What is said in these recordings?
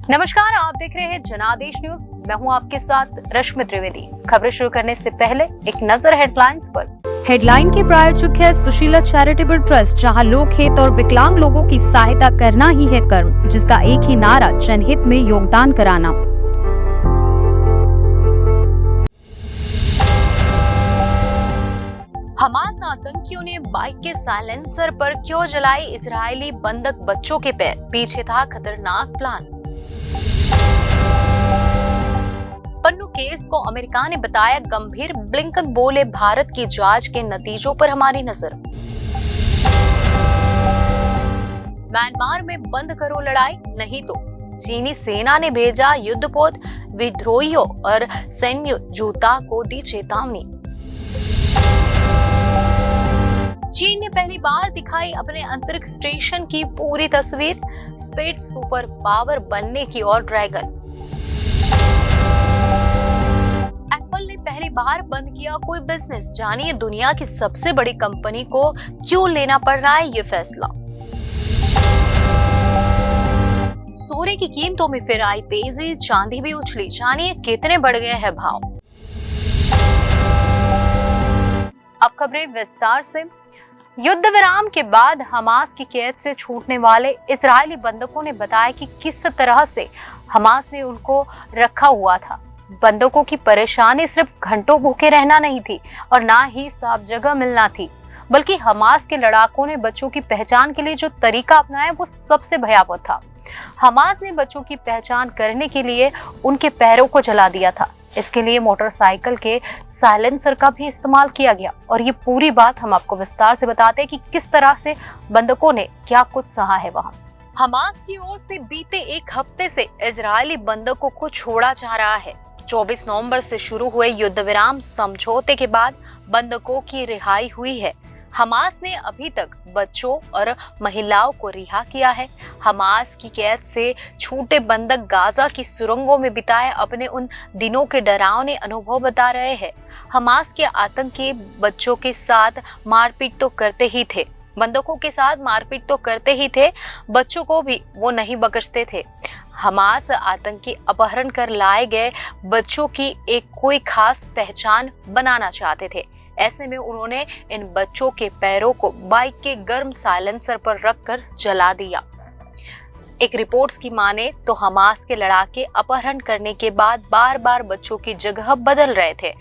नमस्कार, आप देख रहे हैं जनादेश न्यूज। मैं हूं आपके साथ रश्मि त्रिवेदी। खबरें शुरू करने से पहले एक नजर हेडलाइंस पर। हेडलाइन के प्रायोजक है सुशीला चैरिटेबल ट्रस्ट, जहां लोक हित और विकलांग लोगों की सहायता करना ही है कर्म, जिसका एक ही नारा जनहित में योगदान कराना। हमास आतंकियों ने बाइक के साइलेंसर पर क्यों जलाई इजरायली बंधक बच्चों के पैर, पीछे था खतरनाक प्लान। पन्नू केस को अमेरिका ने बताया गंभीर, ब्लिंकन बोले भारत की जांच के नतीजों पर हमारी नजर। म्यांमार में बंद करो लड़ाई, नहीं तो चीनी सेना ने भेजा युद्धपोत, विद्रोहियों और सैन्य जूता को दी चेतावनी। चीन ने पहली बार दिखाई अपने अंतरिक्ष स्टेशन की पूरी तस्वीर, स्पेस सुपर पावर बनने की ओर ड्रैगन। एप्पल ने पहली बार बंद किया कोई बिजनेस, जानिए दुनिया की सबसे बड़ी कंपनी को क्यों लेना पड़ रहा है ये फैसला। सोने की कीमतों में फिर आई तेजी, चांदी भी उछली, जानिए कितने बढ़ गए हैं भाव। अब खबरें विस्तार से। युद्ध विराम के बाद हमास की कैद से छूटने वाले इजरायली बंधकों ने बताया कि किस तरह से हमास ने उनको रखा हुआ था। बंधकों की परेशानी सिर्फ घंटों भूखे रहना नहीं थी और ना ही साफ जगह मिलना थी, बल्कि हमास के लड़ाकों ने बच्चों की पहचान के लिए जो तरीका अपनाया वो सबसे भयावह था। हमास ने बच्चों की पहचान करने के लिए उनके पैरों को जला दिया था। इसके लिए मोटरसाइकिल के साइलेंसर का भी इस्तेमाल किया गया और ये पूरी बात हम आपको विस्तार से बताते हैं कि किस तरह से बंधकों ने क्या कुछ सहा है वहां। हमास की ओर से बीते एक हफ्ते से इजरायली बंधकों को छोड़ा जा रहा है। 24 नवंबर से शुरू हुए युद्ध विराम समझौते के बाद बंधकों की रिहाई हुई है। हमास ने अभी तक बच्चों और महिलाओं को रिहा किया है। हमास की कैद से छूटे बंधक गाजा की सुरंगों में बिताए अपने उन दिनों के डरावने अनुभव बता रहे हैं। हमास के आतंकी बच्चों के साथ मारपीट तो करते ही थे, बंधकों के साथ मारपीट तो करते ही थे, बच्चों को भी वो नहीं बख्शते थे। हमास आतंकी अपहरण कर लाए गए बच्चों की एक कोई खास पहचान बनाना चाहते थे। ऐसे में उन्होंने इन बच्चों के पैरों को बाइक के गर्म साइलेंसर पर रखकर जला दिया। एक रिपोर्ट्स की माने तो हमास के लड़ाके अपहरण करने के बाद बार बार बच्चों की जगह बदल रहे थे।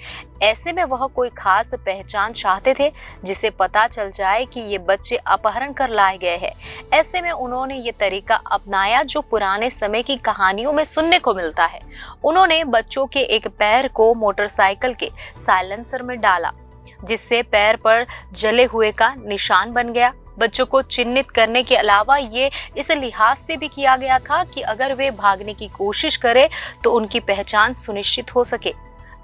ऐसे में वह कोई खास पहचान चाहते थे जिसे पता चल जाए कि ये बच्चे अपहरण कर लाए गए हैं। ऐसे में उन्होंने ये तरीका अपनाया जो पुराने समय की कहानियों में सुनने को मिलता है। उन्होंने बच्चों के एक पैर को मोटरसाइकिल के साइलेंसर में डाला, जिससे पैर पर जले हुए का निशान बन गया। बच्चों को चिन्हित करने के अलावा ये इस लिहाज से भी किया गया था कि अगर वे भागने की कोशिश करें तो उनकी पहचान सुनिश्चित हो सके।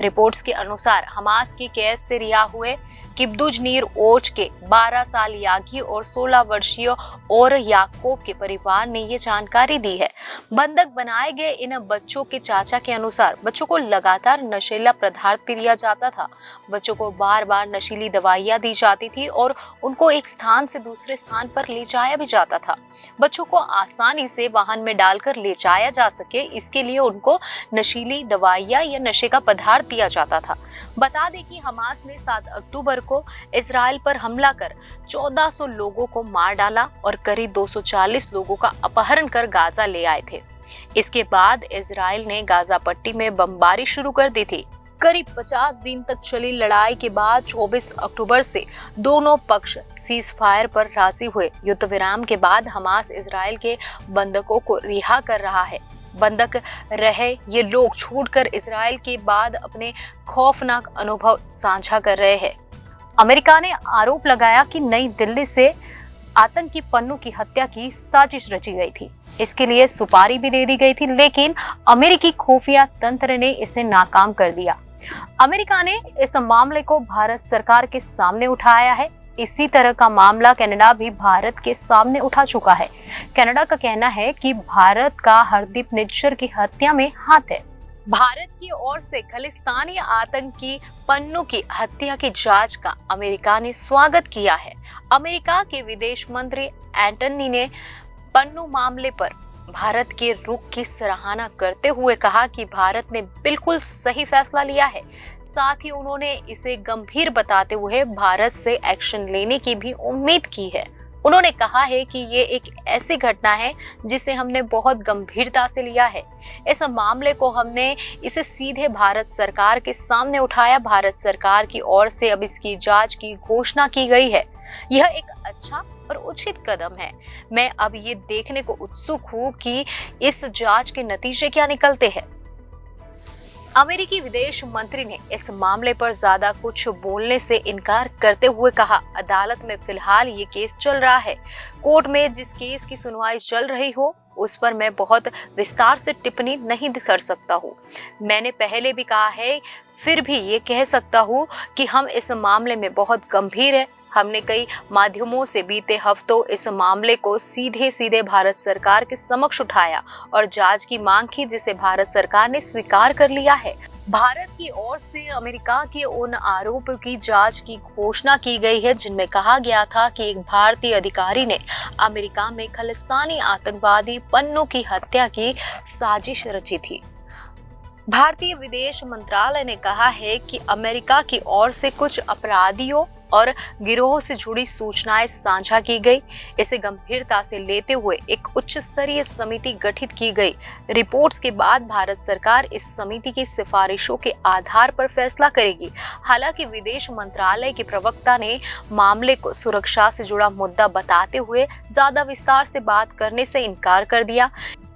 रिपोर्ट्स के अनुसार हमास की कैद से रिहा हुए किब्दुज नीर ओज के 12 साल यागी और 16 वर्षीय और याकूब के परिवार ने ये जानकारी दी है। बंधक बनाए गए इन बच्चों के चाचा के अनुसार बच्चों को लगातार नशीला पदार्थ भी दिया जाता था। बच्चों को बार बार नशीली दवाइयां दी जाती थी और उनको एक स्थान से दूसरे स्थान पर ले जाया भी जाता था। बच्चों को आसानी से वाहन में डालकर ले जाया जा सके, इसके लिए उनको नशीली दवाइयां या नशे का पदार्थ दिया जाता था। बता दें कि हमास ने 7 अक्टूबर को इजराइल पर हमला कर 1400 लोगों को मार डाला और करीब 240 लोगों का अपहरण कर गाजा ले आए थे। इसके बाद इजराइल ने गाजा पट्टी में बमबारी शुरू कर दी थी। करीब 50 दिन तक चली लड़ाई के बाद 24 अक्टूबर से दोनों पक्ष सीज फायर पर राजी हुए। युद्ध विराम के बाद हमास इजराइल के बंधकों को रिहा कर रहा है। बंधक रहे ये लोग छूटकर इजराइल के बाद अपने खौफनाक अनुभव साझा कर रहे हैं। अमेरिका ने आरोप लगाया कि नई दिल्ली से आतंकी पन्नू की हत्या की साजिश रची गई थी। इसके लिए सुपारी भी दे दी गई थी, लेकिन अमेरिकी खुफिया तंत्र ने इसे नाकाम कर दिया। अमेरिका ने इस मामले को भारत सरकार के सामने उठाया है। इसी तरह का मामला कनाडा भी भारत के सामने उठा चुका है। कनाडा का कहना है कि भारत का हरदीप निज्जर की हत्या में हाथ है। भारत की ओर से खालिस्तानी आतंकी पन्नू की हत्या की जांच का अमेरिका ने स्वागत किया है। अमेरिका के विदेश मंत्री एंटनी ने पन्नू मामले पर भारत के रुख की सराहना करते हुए कहा कि भारत ने बिल्कुल सही फैसला लिया है। साथ ही उन्होंने इसे गंभीर बताते हुए भारत से एक्शन लेने की भी उम्मीद की है। उन्होंने कहा है कि ये एक ऐसी घटना है जिसे हमने बहुत गंभीरता से लिया है। इस मामले को हमने इसे सीधे भारत सरकार के सामने उठाया। भारत सरकार की ओर से अब इसकी जांच की घोषणा की गई है। यह एक अच्छा और उचित कदम है। मैं अब ये देखने को उत्सुक हूँ कि इस जांच के नतीजे क्या निकलते हैं। अमेरिकी विदेश मंत्री ने इस मामले पर ज्यादा कुछ बोलने से इनकार करते हुए कहा, अदालत में फिलहाल ये केस चल रहा है। कोर्ट में जिस केस की सुनवाई चल रही हो उस पर मैं बहुत विस्तार से टिप्पणी नहीं कर सकता हूँ। मैंने पहले भी कहा है, फिर भी ये कह सकता हूँ कि हम इस मामले में बहुत गंभीर है। हमने कई माध्यमों से बीते हफ्तों इस मामले को सीधे भारत सरकार के समक्ष उठाया और जांच की मांग की, जिसे भारत सरकार ने स्वीकार कर लिया है। भारत की ओर से अमेरिका के उन आरोपों की जांच की घोषणा की गई है जिनमें कहा गया था कि एक भारतीय अधिकारी ने अमेरिका में खालिस्तानी आतंकवादी पन्नू की हत्या की साजिश रची थी। भारतीय विदेश मंत्रालय ने कहा है कि अमेरिका की ओर से कुछ अपराधियों और गिरोह से जुड़ी सूचनाएं साझा की गई। इसे गंभीरता से लेते हुए एक उच्च स्तरीय समिति गठित की गई। रिपोर्ट्स के बाद भारत सरकार इस समिति की सिफारिशों के आधार पर फैसला करेगी। हालांकि विदेश मंत्रालय के प्रवक्ता ने मामले को सुरक्षा से जुड़ा मुद्दा बताते हुए ज्यादा विस्तार से बात करने से इनकार कर दिया।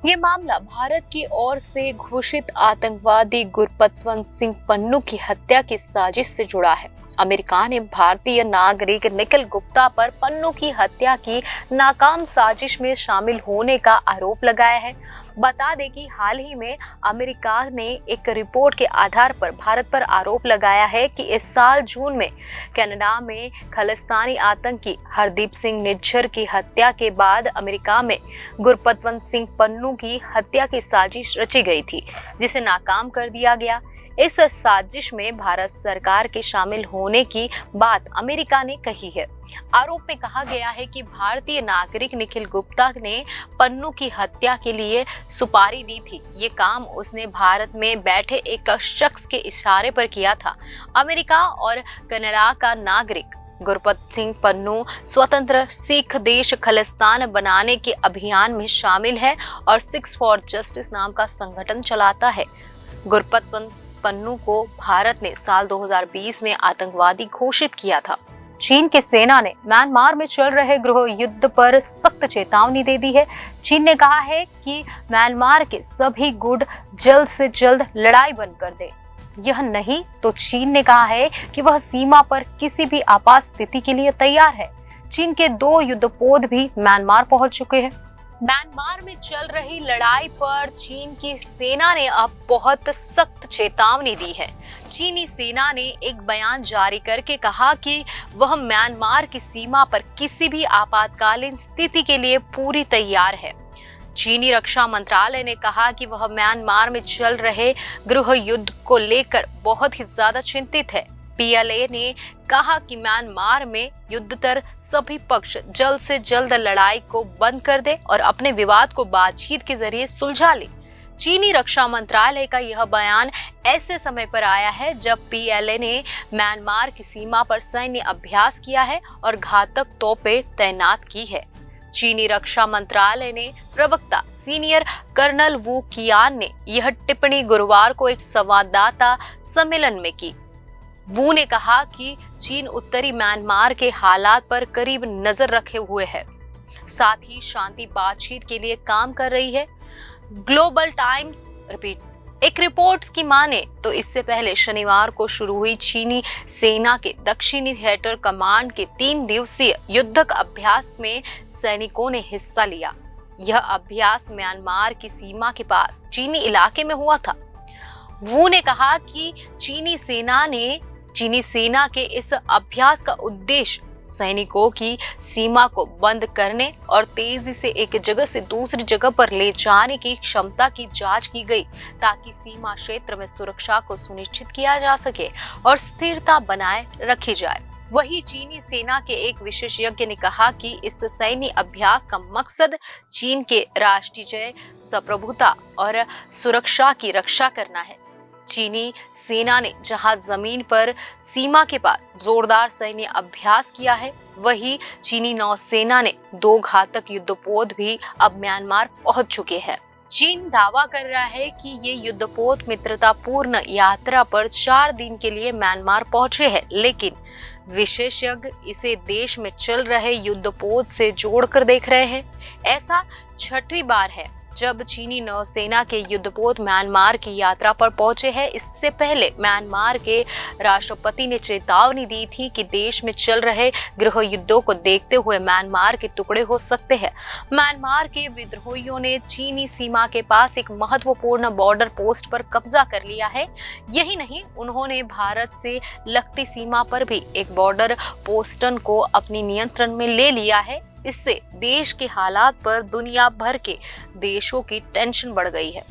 ये मामला भारत की ओर से घोषित आतंकवादी गुरपतवंत सिंह पन्नू की हत्या की साजिश से जुड़ा है। अमेरिका ने भारतीय नागरिक निखिल गुप्ता पर पन्नू की हत्या की नाकाम साजिश में शामिल होने का आरोप लगाया है। बता दें कि हाल ही में अमेरिका ने एक रिपोर्ट के आधार पर भारत पर आरोप लगाया है कि इस साल जून में कनाडा में खालिस्तानी आतंकी हरदीप सिंह निज्जर की हत्या के बाद अमेरिका में गुरपतवंत सिंह पन्नू की हत्या की साजिश रची गई थी, जिसे नाकाम कर दिया गया। इस साजिश में भारत सरकार के शामिल होने की बात अमेरिका ने कही है। आरोप में कहा गया है कि भारतीय नागरिक निखिल गुप्ता ने पन्नू की हत्या के लिए सुपारी दी थी। ये काम उसने भारत में बैठे एक शख्स के इशारे पर किया था। अमेरिका और कनाडा का नागरिक गुरपत सिंह पन्नू स्वतंत्र सिख देश खालिस्तान बनाने के अभियान में शामिल है और सिक्स फॉर जस्टिस नाम का संगठन चलाता है। गुरपतवंत पन्नू को भारत ने साल 2020 में आतंकवादी घोषित किया था। चीन की सेना ने म्यांमार में चल रहे गृह युद्ध पर सख्त चेतावनी दे दी है। चीन ने कहा है कि म्यांमार के सभी गुट जल्द से जल्द लड़ाई बंद कर दे। यह नहीं तो चीन ने कहा है कि वह सीमा पर किसी भी आपात स्थिति के लिए तैयार है। चीन के 2 युद्धपोत भी म्यांमार पहुंच चुके हैं। म्यांमार में चल रही लड़ाई पर चीन की सेना ने अब बहुत सख्त चेतावनी दी है। चीनी सेना ने एक बयान जारी करके कहा कि वह म्यांमार की सीमा पर किसी भी आपातकालीन स्थिति के लिए पूरी तैयार है। चीनी रक्षा मंत्रालय ने कहा कि वह म्यांमार में चल रहे गृह युद्ध को लेकर बहुत ही ज्यादा चिंतित है। PLA ने कहा कि म्यांमार में युद्धतर सभी पक्ष जल्द से जल्द लड़ाई को बंद कर दे और अपने विवाद को बातचीत के जरिए सुलझा ले। चीनी रक्षा मंत्रालय का यह बयान ऐसे समय पर आया है जब PLA ने म्यांमार की सीमा पर सैन्य अभ्यास किया है और घातक तोपें तैनात की है। चीनी रक्षा मंत्रालय ने प्रवक्ता सीनियर कर्नल वू कियान ने यह टिप्पणी गुरुवार को एक संवाददाता सम्मेलन में की। वू ने कहा कि चीन उत्तरी म्यांमार के हालात पर करीब नजर रखे हुए है, साथ ही शांति बातचीत के लिए काम कर रही है। ग्लोबल टाइम्स एक रिपोर्ट्स की माने तो इससे पहले शनिवार को शुरू हुई चीनी सेना के दक्षिणी थिएटर कमांड के 3 दिवसीय युद्धक अभ्यास में सैनिकों ने हिस्सा लिया। यह अभ्यास म्यांमार की सीमा के पास चीनी इलाके में हुआ था। वू ने कहा कि चीनी सेना के इस अभ्यास का उद्देश्य सैनिकों की सीमा को बंद करने और तेजी से एक जगह से दूसरी जगह पर ले जाने की क्षमता की जांच की गई, ताकि सीमा क्षेत्र में सुरक्षा को सुनिश्चित किया जा सके और स्थिरता बनाए रखी जाए। वही चीनी सेना के एक विशेषज्ञ ने कहा कि इस सैन्य अभ्यास का मकसद चीन के राष्ट्रीय संप्रभुता और सुरक्षा की रक्षा करना है। चीनी सेना ने जहां जमीन पर सीमा के पास जोरदार सैन्य अभ्यास किया है, वही चीनी नौसेना ने 2 घातक युद्धपोत भी अब म्यांमार पहुंच चुके हैं। चीन दावा कर रहा है कि ये युद्धपोत मित्रतापूर्ण यात्रा पर 4 दिन के लिए म्यांमार पहुंचे हैं, लेकिन विशेषज्ञ इसे देश में चल रहे युद्धपोत से जोड़कर देख रहे हैं। ऐसा 6वीं बार है जब चीनी नौसेना के युद्धपोत म्यांमार की यात्रा पर पहुंचे हैं। इससे पहले म्यांमार के राष्ट्रपति ने चेतावनी दी थी कि देश में चल रहे गृह युद्धों को देखते हुए म्यांमार के टुकड़े हो सकते हैं। म्यांमार के विद्रोहियों ने चीनी सीमा के पास एक महत्वपूर्ण बॉर्डर पोस्ट पर कब्जा कर लिया है। यही नहीं, उन्होंने भारत से लगती सीमा पर भी एक बॉर्डर पोस्टन को अपने नियंत्रण में ले लिया है। इससे देश के हालात पर दुनिया भर के देशों की टेंशन बढ़ गई है।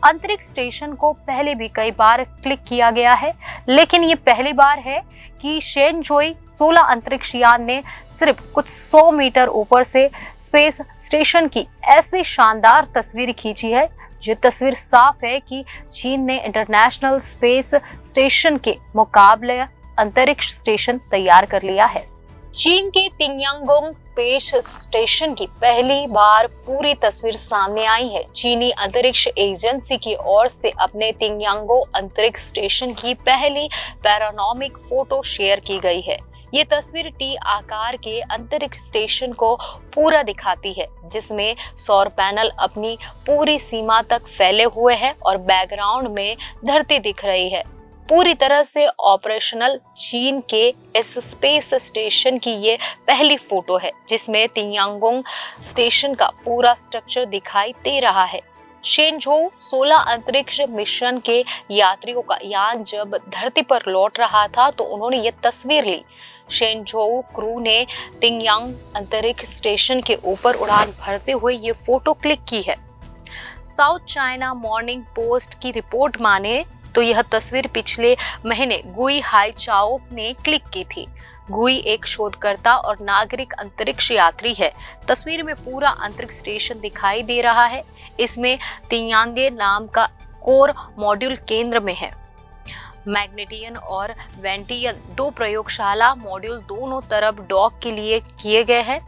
अंतरिक्ष स्टेशन को पहले भी कई बार क्लिक किया गया है, लेकिन ये पहली बार है कि शेनझुई 16 अंतरिक्ष यान ने सिर्फ कुछ 100 मीटर ऊपर से स्पेस स्टेशन की ऐसी शानदार तस्वीर खींची है। ये तस्वीर साफ है कि चीन ने इंटरनेशनल स्पेस स्टेशन के मुकाबले अंतरिक्ष स्टेशन तैयार कर लिया है। चीन के तिनयांगोंग स्पेस स्टेशन की पहली बार पूरी तस्वीर सामने आई है। चीनी अंतरिक्ष एजेंसी की ओर से अपने तिनयांगो अंतरिक्ष स्टेशन की पहली पैनोरामिक फोटो शेयर की गई है। ये तस्वीर टी आकार के अंतरिक्ष स्टेशन को पूरा दिखाती है, जिसमें सौर पैनल अपनी पूरी सीमा तक फैले हुए हैं और बैकग्राउंड में धरती दिख रही है। पूरी तरह से ऑपरेशनल चीन के इस स्पेस स्टेशन की ये पहली फोटो है जिसमें तिनयांगोंग स्टेशन का पूरा स्ट्रक्चर दिखाई दे रहा है। शेनझोउ 16 अंतरिक्ष मिशन के यात्रियों का यान जब धरती पर लौट रहा था तो उन्होंने ये तस्वीर ली। शेनझोउ क्रू ने तिनयांग अंतरिक्ष स्टेशन के ऊपर उड़ान भरते हुए ये फोटो क्लिक की है। साउथ चाइना मॉर्निंग पोस्ट की रिपोर्ट माने तो यह तस्वीर पिछले महीने गुई हाईचाओ ने क्लिक की थी। गुई एक शोधकर्ता और नागरिक अंतरिक्ष यात्री है। तस्वीर में पूरा अंतरिक्ष स्टेशन दिखाई दे रहा है। इसमें तिनयांगे नाम का कोर मॉड्यूल केंद्र में है। मैग्नेटियन और वेंटियन 2 प्रयोगशाला मॉड्यूल दोनों तरफ डॉक के लिए किए गए हैं।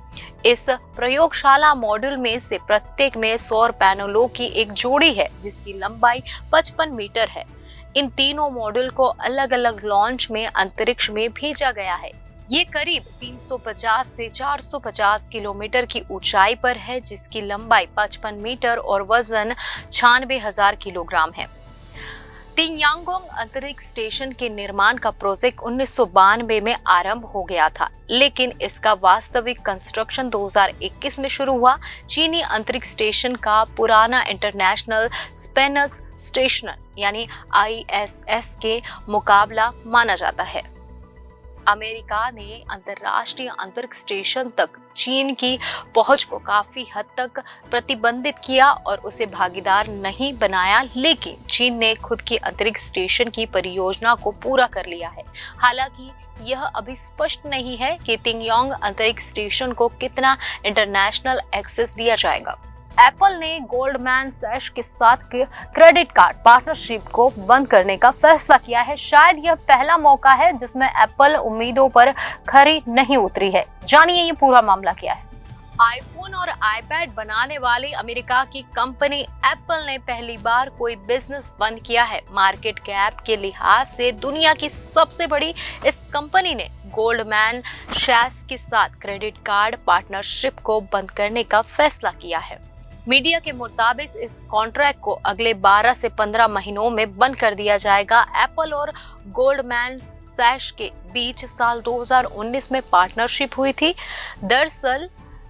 इस प्रयोगशाला मॉड्यूल में से प्रत्येक में सौर पैनलों की एक जोड़ी है जिसकी लंबाई 55 मीटर है। इन तीनों मॉड्यूल को अलग अलग लॉन्च में अंतरिक्ष में भेजा गया है। ये करीब 350 से 450 किलोमीटर की ऊंचाई पर है, जिसकी लंबाई 55 मीटर और वजन 96,000 किलोग्राम है। तिनयांगोंग अंतरिक्ष स्टेशन के निर्माण का प्रोजेक्ट 1992 में आरंभ हो गया था, लेकिन इसका वास्तविक कंस्ट्रक्शन 2021 में शुरू हुआ। चीनी अंतरिक्ष स्टेशन का पुराना इंटरनेशनल स्पेस स्टेशन यानी ISS के मुकाबला माना जाता है। अमेरिका ने अंतर्राष्ट्रीय अंतरिक्ष स्टेशन तक चीन की पहुंच को काफी हद तक प्रतिबंधित किया और उसे भागीदार नहीं बनाया, लेकिन चीन ने खुद की अंतरिक्ष स्टेशन की परियोजना को पूरा कर लिया है। हालांकि यह अभी स्पष्ट नहीं है कि तिनयांग अंतरिक्ष स्टेशन को कितना इंटरनेशनल एक्सेस दिया जाएगा। एप्पल ने गोल्डमैन सैश के साथ क्रेडिट कार्ड पार्टनरशिप को बंद करने का फैसला किया है। शायद यह पहला मौका है जिसमें एप्पल उम्मीदों पर खरी नहीं उतरी है। जानिए ये पूरा मामला क्या है। आईफोन और आईपैड बनाने वाली अमेरिका की कंपनी एप्पल ने पहली बार कोई बिजनेस बंद किया है। मार्केट कैप के लिहाज से दुनिया की सबसे बड़ी इस कंपनी ने गोल्डमैन सैश के साथ क्रेडिट कार्ड पार्टनरशिप को बंद करने का फैसला किया है। मीडिया के मुताबिक इस कॉन्ट्रैक्ट को अगले 12 से 15 महीनों में बंद कर दिया जाएगा। एप्पल और गोल्डमैन सैश के बीच साल 2019 में पार्टनरशिप हुई थी। दरअसल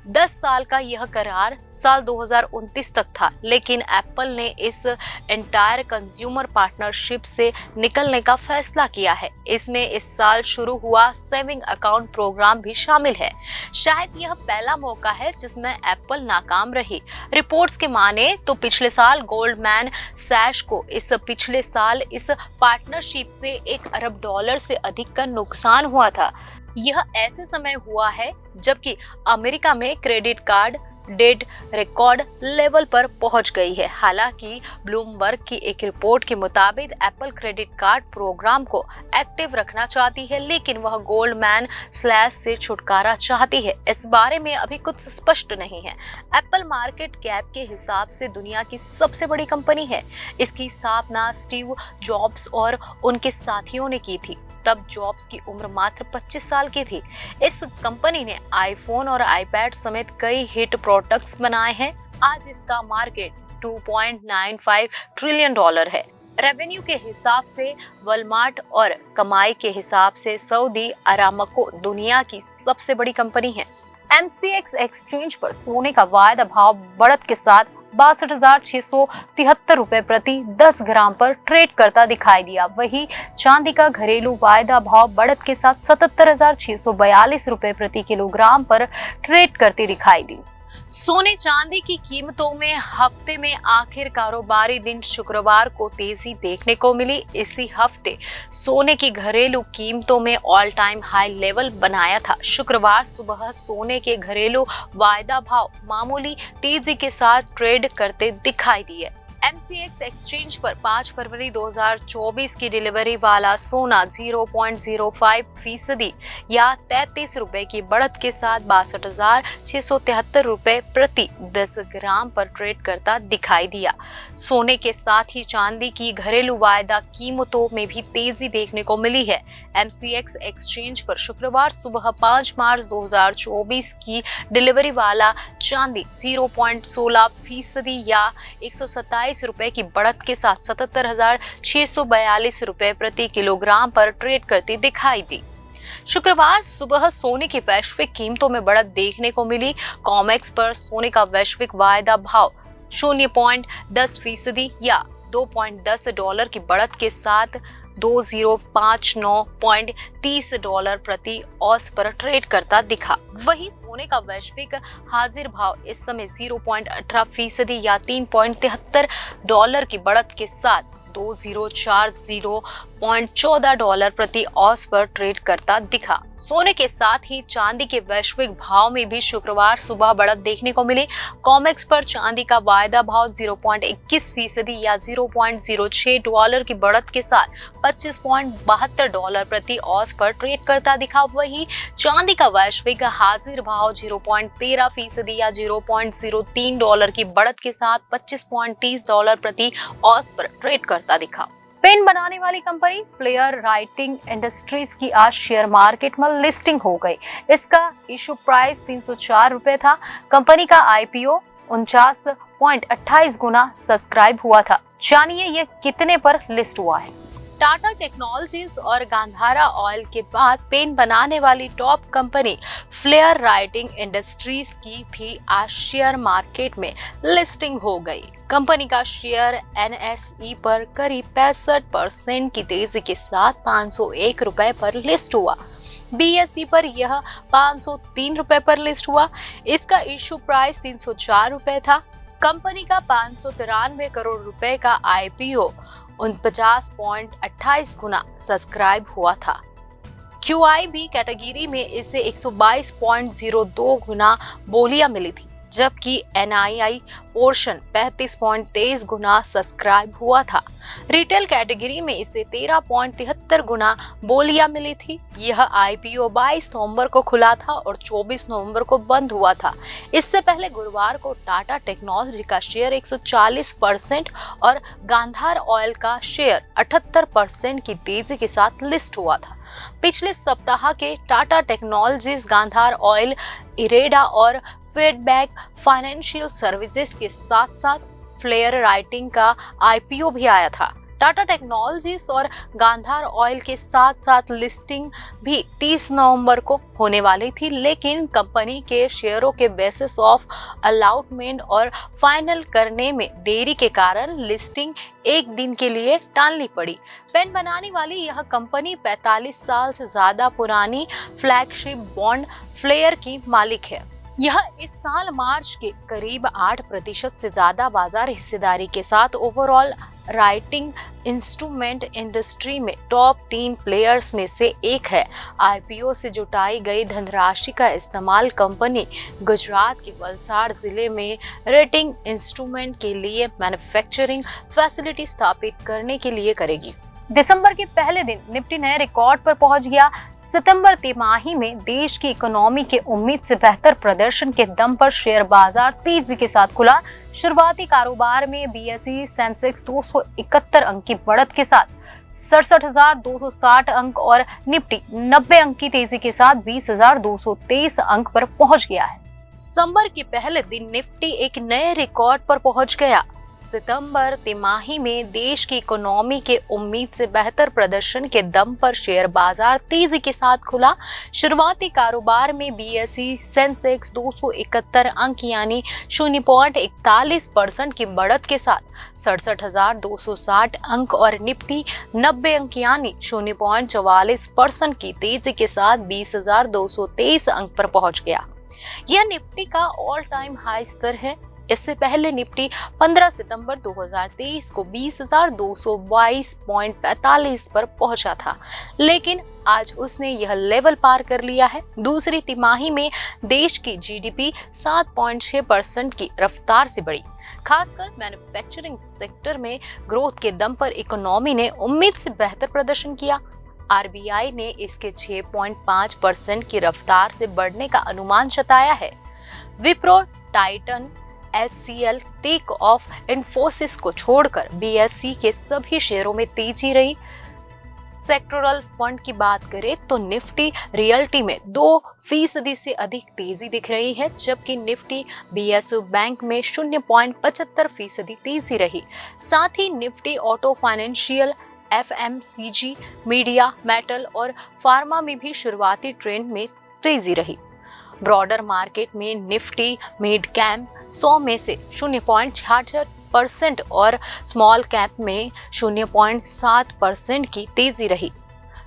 10 साल का यह करार साल 2029 तक था, लेकिन एप्पल ने इस एंटायर कंज्यूमर पार्टनरशिप से निकलने का फैसला किया है। इसमें इस साल शुरू हुआ सेविंग अकाउंट प्रोग्राम भी शामिल है। शायद यह पहला मौका है जिसमें एप्पल नाकाम रही। रिपोर्ट्स के माने तो पिछले साल गोल्डमैन सैश को पिछले साल इस पार्टनरशिप से $1 अरब से अधिक का नुकसान हुआ था। यह ऐसे समय हुआ है जबकि अमेरिका में credit card debt record level पर पहुंच गई है। हालांकि ब्लूमबर्ग की एक रिपोर्ट के मुताबिक एप्पल क्रेडिट कार्ड प्रोग्राम को एक्टिव रखना चाहती है, लेकिन वह गोल्डमैन स्लैश से छुटकारा चाहती है। इस बारे में अभी कुछ स्पष्ट नहीं है। एप्पल मार्केट कैप के हिसाब से दुनिया की सबसे बड़ी कंपनी है। इसकी स्थापना स्टीव जॉब्स और उनके साथियों ने की थी। तब जॉब्स की उम्र मात्र 25 साल की थी। इस कंपनी ने आईफोन और आईपैड समेत कई हिट प्रोडक्ट्स बनाए हैं। आज इसका मार्केट $2.95 ट्रिलियन है। रेवेन्यू के हिसाब से वॉलमार्ट और कमाई के हिसाब से सऊदी अरामको दुनिया की सबसे बड़ी कंपनी है। MCX एक्सचेंज पर सोने का वायदा भाव बढ़त के साथ 62,673 रुपए प्रति 10 ग्राम पर ट्रेड करता दिखाई दिया। वहीं चांदी का घरेलू वायदा भाव बढ़त के साथ 77,642 रुपए प्रति किलोग्राम पर ट्रेड करती दिखाई दी। सोने चांदी की कीमतों में हफ्ते में आखिर कारोबारी दिन शुक्रवार को तेजी देखने को मिली। इसी हफ्ते सोने की घरेलू कीमतों में ऑल टाइम हाई लेवल बनाया था। शुक्रवार सुबह सोने के घरेलू वायदा भाव मामूली तेजी के साथ ट्रेड करते दिखाई दिए। MCX एक्सचेंज पर 5 फरवरी 2024 की डिलीवरी वाला सोना 0.05% या 33 रुपए की बढ़त के साथ 62,673 रुपए प्रति 10 ग्राम पर ट्रेड करता दिखाई दिया। सोने के साथ ही चांदी की घरेलू वायदा कीमतों में भी तेजी देखने को मिली है। MCX एक्सचेंज पर शुक्रवार सुबह 5 मार्च 2024 की डिलीवरी वाला चांदी 0.16% या 127 रुपए की बढ़त के साथ 77,642 रुपए प्रति किलोग्राम पर ट्रेड करती दिखाई दी। शुक्रवार सुबह सोने की वैश्विक कीमतों में बढ़त देखने को मिली। कॉमेक्स पर सोने का वैश्विक वायदा भाव 0.10% या $2.10 की बढ़त के साथ $2059.30 प्रति औंस पर ट्रेड करता दिखा। वहीं सोने का वैश्विक हाजिर भाव इस समय 0.18% या $3.73 की बढ़त के साथ $2040.14 प्रति औंस पर ट्रेड करता दिखा। सोने के साथ ही चांदी के वैश्विक भाव में भी शुक्रवार सुबह बढ़त देखने को मिली। कॉमेक्स पर चांदी का वायदा भाव 0.21% या $0.06 की बढ़त के साथ $25.72 प्रति औंस पर ट्रेड करता दिखा। वहीं चांदी का वैश्विक हाजिर भाव 0.13% या $0.03 की बढ़त के साथ $25.30 प्रति औंस पर ट्रेड करता दिखा। पेन बनाने वाली कंपनी फ्लेयर राइटिंग इंडस्ट्रीज की आज शेयर मार्केट में लिस्टिंग हो गई। इसका इशू प्राइस 304 रुपए था। कंपनी का IPO 49.28 गुना सब्सक्राइब हुआ था। जानिए ये कितने पर लिस्ट हुआ है। टाटा टेक्नोलॉजीज और गांधारा ऑयल के बाद पेन बनाने वाली top company Flair Writing Industries की भी आज शेयर मार्केट में लिस्टिंग हो गई। कंपनी का शेयर NSE पर करीब 65% की तेजी के साथ 501 रुपए पर लिस्ट हुआ। BSE पर यह 503 रुपए पर लिस्ट हुआ। इसका इशू प्राइस 304 रुपए था। कंपनी का 593 करोड़ रुपए का IPO 49.28 गुना सब्सक्राइब हुआ था। QIB कैटेगरी में इसे 122.02 गुना बोलियां मिली थी, जबकि NII पोर्शन 35.23 गुना सब्सक्राइब हुआ था। रिटेल कैटेगरी में इसे 13.73 गुना बोलियां मिली थी। यह IPO 22 नवंबर को खुला था और 24 नवंबर को बंद हुआ था। इससे पहले गुरुवार को टाटा टेक्नोलॉजी का शेयर 140% और गांधार ऑयल का शेयर 78% की तेजी के साथ लिस्ट हुआ था। पिछले सप्ताह के टाटा टेक्नोलॉजीज, गांधार ऑयल, इरेडा और फीडबैक फाइनेंशियल सर्विसेज के साथ साथ फ्लेयर राइटिंग का IPO भी आया था। टाटा टेक्नोलॉजीज और गांधार ऑयल के साथ साथ लिस्टिंग भी 30 नवंबर को होने वाली थी, लेकिन कंपनी के शेयरों के बेसिस ऑफ अलॉटमेंट और फाइनल करने में देरी के कारण लिस्टिंग एक दिन के लिए टालनी पड़ी। पेन बनाने वाली यह कंपनी 45 साल से ज्यादा पुरानी फ्लैगशिप बॉन्ड फ्लेयर की मालिक है। यह इस साल मार्च के करीब 8% से ज्यादा बाजार हिस्सेदारी के साथ ओवरऑल राइटिंग इंस्ट्रूमेंट इंडस्ट्री में टॉप 3 प्लेयर्स में से एक है। आईपीओ से जुटाई गई धनराशि का इस्तेमाल कंपनी गुजरात के वलसाड़ जिले में रेटिंग इंस्ट्रूमेंट के लिए मैन्युफैक्चरिंग फैसिलिटी स्थापित करने के लिए करेगी। दिसंबर के पहले दिन निफ्टी नए रिकॉर्ड पर पहुंच गया। सितंबर तिमाही में देश की इकोनॉमी के उम्मीद से बेहतर प्रदर्शन के दम पर शेयर बाजार तेजी के साथ खुला। शुरुआती कारोबार में बीएसई सेंसेक्स 271 अंक की बढ़त के साथ 67,260 अंक और निफ्टी 90 अंक की तेजी के साथ 20,223 अंक पर पहुंच गया है। दिसंबर के पहले दिन निफ्टी एक नए रिकॉर्ड पर पहुंच गया। सितंबर तिमाही में देश की इकोनॉमी के उम्मीद से बेहतर प्रदर्शन के दम पर शेयर बाजार तेजी के साथ खुला। शुरुआती कारोबार में बीएसई सेंसेक्स 271 अंक यानी 0.41% की बढ़त के साथ 67,260 अंक और निफ्टी 90 अंक यानी 0.44% की तेजी के साथ 20,223 अंक पर पहुंच गया। यह निफ्टी का ऑल टाइम हाई स्तर है। इससे पहले निफ्टी 15 सितंबर 2023 को 20,222.45 पर पहुंचा था, लेकिन आज उसने यह लेवल पार कर लिया है। दूसरी तिमाही में देश की जीडीपी 7.6% की रफ्तार से बढ़ी। खासकर मैन्युफैक्चरिंग सेक्टर में ग्रोथ के दम पर इकोनॉमी ने उम्मीद से बेहतर प्रदर्शन किया। आरबीआई ने इसके 6.5% की रफ्तार से बढ़ने का अनुमान जताया है। विप्रो, टाइटन, एचसीएल, टेक ऑफ, इन्फोसिस को छोड़कर बीएसई के सभी शेयरों में तेजी रही। सेक्टोरल फंड की बात करें तो निफ्टी रियल्टी में 2% से अधिक तेजी दिख रही है, जबकि निफ्टी बीएसयू बैंक में 0.75% तेजी रही। साथ ही Nifty auto, financial, FMCG, media, metal और फार्मा में भी शुरुआती ट्रेंड में तेजी रही। ब्रॉडर मार्केट में निफ्टी मिड कैप 100 में से 0.66% और स्मॉल कैप में 0.7% की तेजी रही।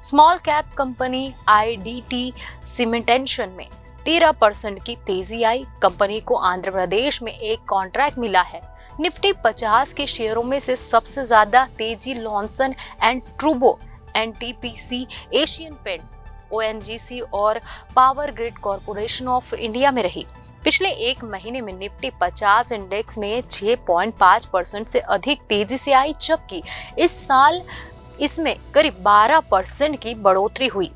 Small cap company IDT cementation में 13% की तेजी आई। कंपनी को आंध्र प्रदेश में एक कॉन्ट्रैक्ट मिला है। निफ्टी 50 के शेयरों में से सबसे ज्यादा तेजी लॉन्सन एंड ट्रूबो, एनटीपीसी, एशियन पेंट्स, ओएनजीसी और Power Grid Corporation of India में रही। पिछले एक महीने में निफ्टी 50 इंडेक्स में 6.5% से अधिक तेजी से आई, जबकि इस साल इसमें करीब 12% की बढ़ोतरी हुई।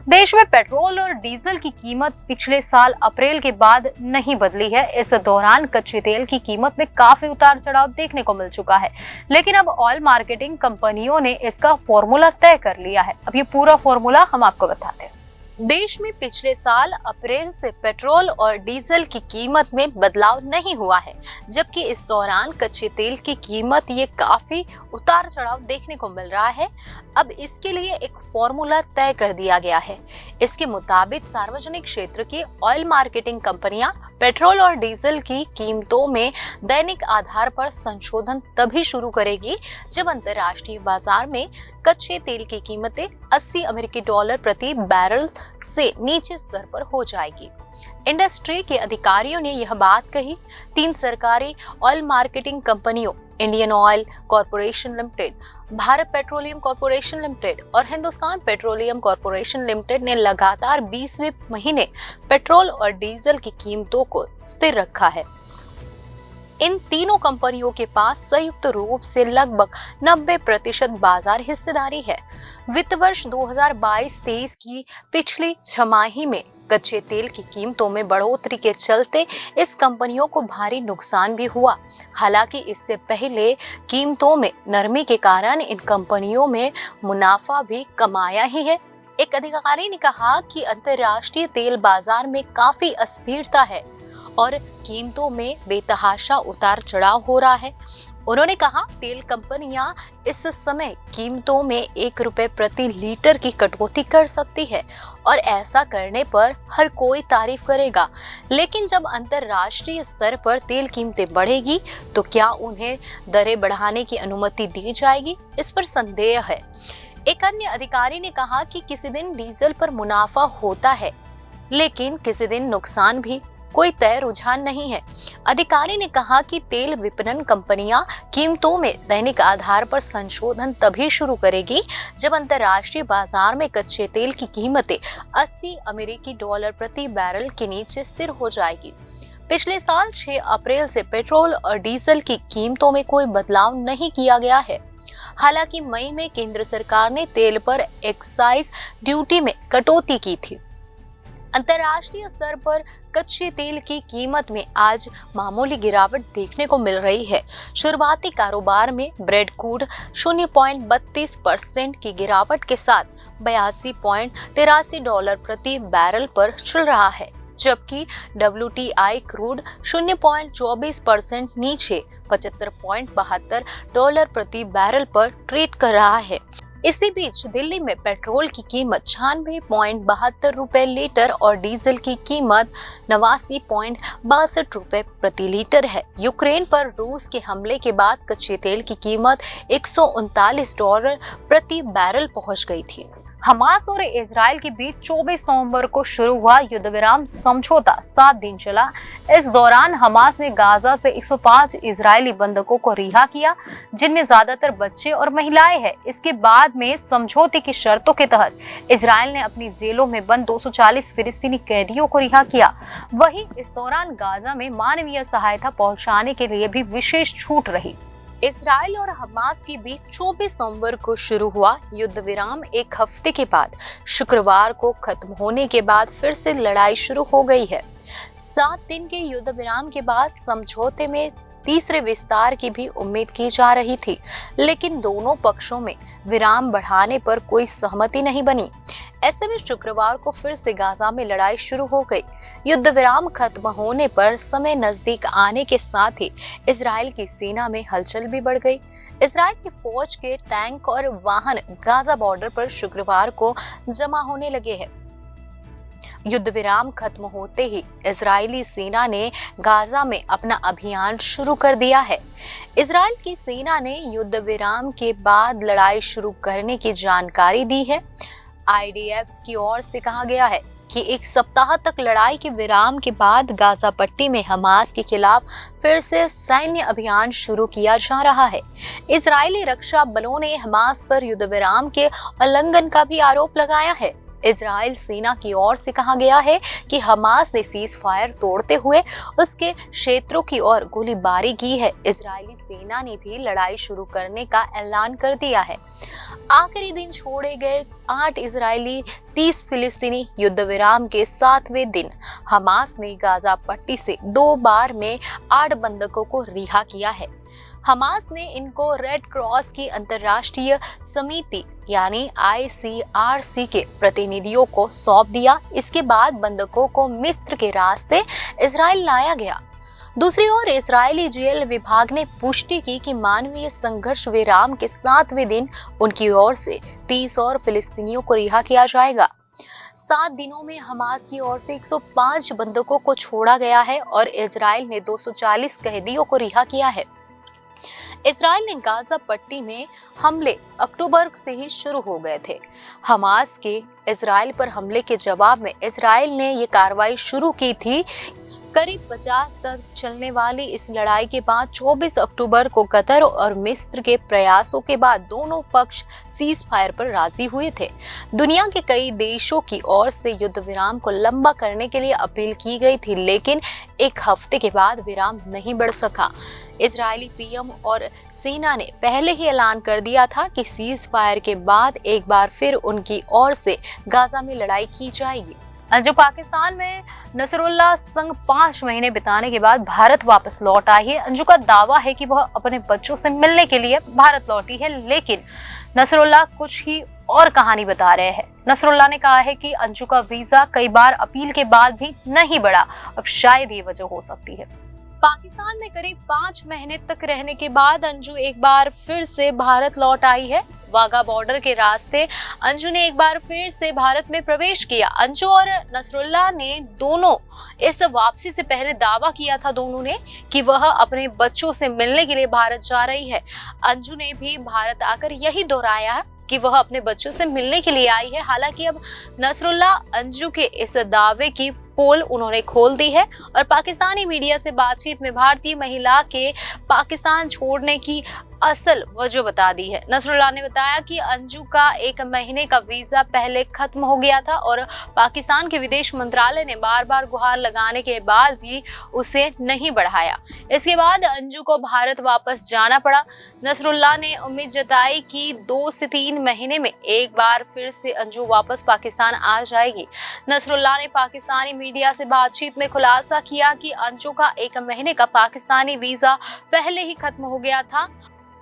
देश में पेट्रोल और डीजल की कीमत पिछले साल अप्रैल के बाद नहीं बदली है। इस दौरान कच्चे तेल की कीमत में काफी उतार चढ़ाव देखने को मिल चुका है, लेकिन अब ऑयल मार्केटिंग कंपनियों ने इसका फॉर्मूला तय कर लिया है। अब ये पूरा फॉर्मूला हम आपको बताते हैं। देश में पिछले साल अप्रैल से पेट्रोल और डीजल की कीमत में बदलाव नहीं हुआ है, जबकि इस दौरान कच्चे तेल की कीमत ये काफी उतार चढ़ाव देखने को मिल रहा है। अब इसके लिए एक फॉर्मूला तय कर दिया गया है। इसके मुताबिक सार्वजनिक क्षेत्र की ऑयल मार्केटिंग कंपनियां पेट्रोल और डीजल की कीमतों में दैनिक आधार पर संशोधन तभी शुरू करेगी जब अंतर्राष्ट्रीय बाजार में कच्चे तेल की कीमतें 80 अमेरिकी डॉलर प्रति बैरल से नीचे स्तर पर हो जाएगी। इंडस्ट्री के अधिकारियों ने यह बात कही। 3 सरकारी ऑयल मार्केटिंग कंपनियों Indian oil corporation limited, Bharat petroleum corporation limited और हिंदुस्तान पेट्रोलियम कॉर्पोरेशन लिमिटेड ने लगातार 20वें महीने पेट्रोल और डीजल की कीमतों को स्थिर रखा है। इन तीनों कंपनियों के पास संयुक्त रूप से लगभग 90% बाजार हिस्सेदारी है। वित्त वर्ष 2022-23 की पिछली छमाही में कच्चे तेल की कीमतों में बढ़ोतरी के चलते इस कंपनियों को भारी नुकसान भी हुआ। हालांकि इससे पहले कीमतों में नरमी के कारण इन कंपनियों में मुनाफा भी कमाया ही है। एक अधिकारी ने कहा कि अंतर्राष्ट्रीय तेल बाजार में काफी अस्थिरता है और कीमतों में बेतहाशा उतार चढ़ाव हो रहा है। उन्होंने कहा तेल कंपनियां इस समय कीमतों में ₹1 प्रति लीटर की कटौती कर सकती है और ऐसा करने पर हर कोई तारीफ करेगा, लेकिन जब अंतर्राष्ट्रीय स्तर पर तेल कीमतें बढ़ेगी तो क्या उन्हें दरें बढ़ाने की अनुमति दी जाएगी, इस पर संदेह है। एक अन्य अधिकारी ने कहा कि किसी दिन डीजल पर मुनाफा होता है, लेकिन किसी दिन नुकसान भी। कोई तय रुझान नहीं है। अधिकारी ने कहा कि तेल विपणन कंपनियां कीमतों में दैनिक आधार पर संशोधन तभी शुरू करेगी जब अंतर्राष्ट्रीय बाजार में कच्चे तेल की कीमतें 80 अमेरिकी डॉलर प्रति बैरल के नीचे स्थिर हो जाएगी। पिछले साल 6 अप्रैल से पेट्रोल और डीजल की कीमतों में कोई बदलाव नहीं किया गया है। हालांकि मई में केंद्र सरकार ने तेल पर एक्साइज ड्यूटी में कटौती की थी। अंतर्राष्ट्रीय स्तर पर कच्चे तेल की कीमत में आज मामूली गिरावट देखने को मिल रही है। शुरुआती कारोबार में ब्रेड क्रूड 0.32% की गिरावट के साथ 82.83 डॉलर प्रति बैरल पर चल रहा है, जबकि WTI क्रूड 0.24% नीचे 75.72 डॉलर प्रति बैरल पर ट्रेड कर रहा है। इसी बीच दिल्ली में पेट्रोल की कीमत 96.72 रुपए लीटर और डीजल की कीमत 89.62 रुपए प्रति लीटर है। यूक्रेन पर रूस के हमले के बाद कच्चे तेल की कीमत 139 डॉलर प्रति बैरल पहुंच गई थी। हमास और इजराइल के बीच 24 नवंबर को शुरू हुआ युद्ध विराम समझौता 7 दिन चला। इस दौरान हमास ने गाजा से 105 इजरायली बंधकों को रिहा किया, जिनमें ज्यादातर बच्चे और महिलाएं हैं। इसके बाद में समझौते की शर्तों के तहत इजराइल ने अपनी जेलों में बंद 240 फिलिस्तीनी कैदियों को रिहा किया। वहीं इस दौरान गाजा में मानवीय सहायता पहुंचाने के लिए भी विशेष छूट रही। इजराइल और हमास के बीच 24 नवंबर को शुरू हुआ युद्ध विराम एक हफ्ते के बाद शुक्रवार को खत्म होने के बाद फिर से लड़ाई शुरू हो गई है। 7 दिन के युद्ध विराम के बाद समझौते में तीसरे विस्तार की भी उम्मीद की जा रही थी, लेकिन दोनों पक्षों में विराम बढ़ाने पर कोई सहमति नहीं बनी। ऐसे में शुक्रवार को फिर से गाजा में लड़ाई शुरू हो गई। युद्ध विराम खत्म होने पर समय नजदीक आने के साथ ही इजराइल की सेना में हलचल भी बढ़ गई। इजराइल की फौज के टैंक और वाहन गाजा बॉर्डर पर शुक्रवार को जमा होने लगे हैं। युद्ध विराम खत्म होते ही इजरायली सेना ने गाजा में अपना अभियान शुरू कर दिया है। इजराइल की सेना ने युद्ध विराम के बाद लड़ाई शुरू करने की जानकारी दी है। IDF की ओर से कहा गया है कि एक सप्ताह तक लड़ाई के विराम के बाद गाजा पट्टी में हमास के खिलाफ फिर से सैन्य अभियान शुरू किया जा रहा है। इजरायली रक्षा बलों ने हमास पर युद्ध विराम के उल्लंघन का भी आरोप लगाया है। इजराइल सेना की ओर से कहा गया है कि हमास ने सीज फायर तोड़ते हुए उसके क्षेत्रों की ओर गोलीबारी की है। इजरायली सेना ने भी लड़ाई शुरू करने का ऐलान कर दिया है। आखिरी दिन छोड़े गए 8 इजरायली 30 फिलिस्तीनी युद्ध विराम के 7वें दिन हमास ने गाजा पट्टी से 2 बार में 8 बंधकों को रिहा किया है। हमास ने इनको रेड क्रॉस की अंतर्राष्ट्रीय समिति यानी ICRC के प्रतिनिधियों को सौंप दिया। इसके बाद बंधकों को मिस्र के रास्ते इजराइल लाया गया। दूसरी ओर इजरायली जेल विभाग ने पुष्टि की कि मानवीय संघर्ष विराम के 7वें दिन उनकी ओर से 30 और फिलिस्तीनियों को रिहा किया जाएगा। 7 दिनों में हमास की ओर से 105 बंधकों को छोड़ा गया है और इजराइल ने 240 कैदियों को रिहा किया है। इजराइल ने गाजा पट्टी में हमले अक्टूबर से ही शुरू हो गए थे। हमास के इजराइल पर हमले के जवाब में इजराइल ने ये कार्रवाई शुरू की थी। करीब 50 तक चलने वाली इस लड़ाई के बाद 24 अक्टूबर को कतर और मिस्र के प्रयासों के बाद दोनों पक्ष सीज फायर पर राजी हुए थे। दुनिया के कई देशों की ओर से युद्ध विराम को लंबा करने के लिए अपील की गई थी, लेकिन एक हफ्ते के बाद विराम नहीं बढ़ सका। इजरायली PM और सेना ने पहले ही ऐलान कर दिया था कि सीज फायर के बाद एक बार फिर उनकी ओर से गाजा में लड़ाई की जाएगी। जो पाकिस्तान में नसरुल्लाह संग 5 महीने बिताने के बाद भारत वापस लौट आई है। अंजू का दावा है कि वह अपने बच्चों से मिलने के लिए भारत लौटी है, लेकिन नसरुल्लाह कुछ ही और कहानी बता रहे हैं। नसरुल्लाह ने कहा है कि अंजू का वीजा कई बार अपील के बाद भी नहीं बढ़ा। अब शायद ये वजह हो सकती है। पाकिस्तान में करीब 5 महीने तक रहने के बाद अंजू एक बार फिर से भारत लौट आई है। वाघा बॉर्डर के रास्ते अंजू ने एक बार फिर से भारत में प्रवेश किया। अंजू और नसरुल्लाह ने दोनों इस वापसी से पहले दावा किया था दोनों ने कि वह अपने बच्चों से मिलने के लिए भारत जा रही है। अंजू ने भी भारत आकर यही दोहराया है कि वह अपने बच्चों से मिलने के लिए आई है। हालांकि अब नसरुल्लाह अंजू के इस दावे की पोल उन्होंने खोल दी है और पाकिस्तानी मीडिया से बातचीत में भारतीय महिला के पाकिस्तान छोड़ने की असल वजह बता दी है। नसरुल्लाह ने बताया कि अंजू का 1 महीने का वीजा पहले खत्म हो गया था और पाकिस्तान के विदेश मंत्रालय ने बार बार गुहार लगाने के बाद भी उसे नहीं बढ़ाया। इसके बाद अंजू को भारत वापस जाना पड़ा। नसरुल्लाह ने उम्मीद जताई कि 2 से 3 महीने में एक बार फिर से अंजू वापस पाकिस्तान आ जाएगी। नसरुल्लाह ने पाकिस्तानी मीडिया से बातचीत में खुलासा किया कि अंजू का 1 महीने का पाकिस्तानी वीजा पहले ही खत्म हो गया था।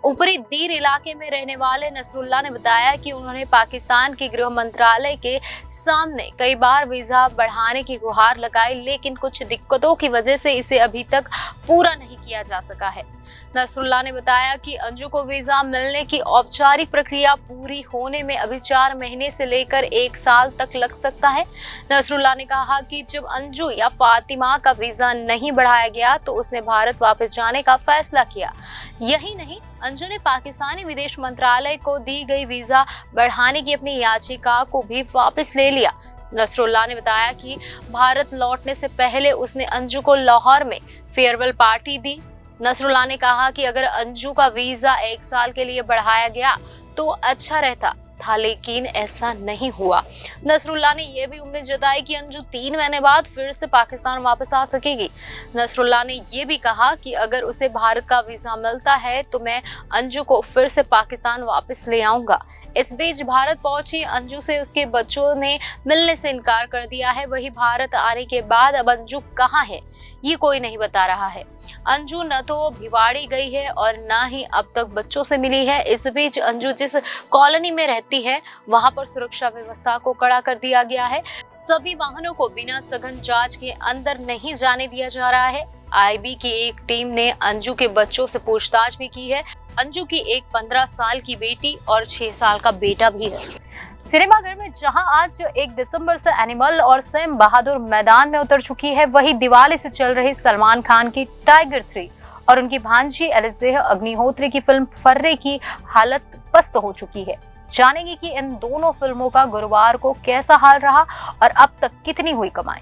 ऊपरी दीर इलाके में रहने वाले नसरुल्लाह ने बताया कि उन्होंने पाकिस्तान के गृह मंत्रालय के सामने कई बार वीजा बढ़ाने की गुहार लगाई, लेकिन कुछ दिक्कतों की वजह से इसे अभी तक पूरा नहीं किया जा सका है। नसरुल्लाह ने बताया कि अंजू को वीजा मिलने की औपचारिक प्रक्रिया पूरी होने में अभी 4 महीने से लेकर 1 साल तक लग सकता है। नसरुल्लाह ने कहा कि जब अंजू या फातिमा का वीजा नहीं बढ़ाया गया तो उसने भारत वापस जाने का फैसला किया। यही नहीं, अंजू ने पाकिस्तानी विदेश मंत्रालय को दी गई वीजा बढ़ाने की अपनी याचिका को भी वापस ले लिया। नसरुल्लाह ने बताया कि भारत लौटने से पहले उसने अंजू को लाहौर में फेयरवेल पार्टी दी। नसरुल्लाह ने कहा कि अगर अंजू का वीजा 1 साल के लिए बढ़ाया गया तो अच्छा रहता था, लेकिन ऐसा नहीं हुआ। नसरुल्लाह ने यह भी उम्मीद जताई कि अंजू 3 महीने बाद फिर से पाकिस्तान वापस आ सकेगी। नसरुल्लाह ने यह भी कहा कि अगर उसे भारत का वीजा मिलता है तो मैं अंजू को फिर से पाकिस्तान वापस ले आऊंगा। इस बीच भारत पहुंची अंजू से उसके बच्चों ने मिलने से इनकार कर दिया है। वही भारत आने के बाद अब अंजू कहाँ है ये कोई नहीं बता रहा है। अंजू न तो भिवाड़ी गई है और न ही अब तक बच्चों से मिली है। इस बीच अंजू जिस कॉलोनी में रहती है वहां पर सुरक्षा व्यवस्था को कड़ा कर दिया गया है। सभी वाहनों को बिना सघन जांच के अंदर नहीं जाने दिया जा रहा है। आईबी की एक टीम ने अंजू के बच्चों से पूछताछ भी की है। अंजू की एक 15 साल की बेटी और 6 साल का बेटा भी है। सिनेमाघर में जहां आज 1 दिसंबर से एनिमल और सैम बहादुर मैदान में उतर चुकी है, वहीं दिवाली से चल रही सलमान खान की टाइगर 3 और उनकी भांजी एलिज़ा अग्निहोत्री की फिल्म फर्रे की हालत पस्त हो चुकी है। जानेंगे कि इन दोनों फिल्मों का गुरुवार को कैसा हाल रहा और अब तक कितनी हुई कमाई।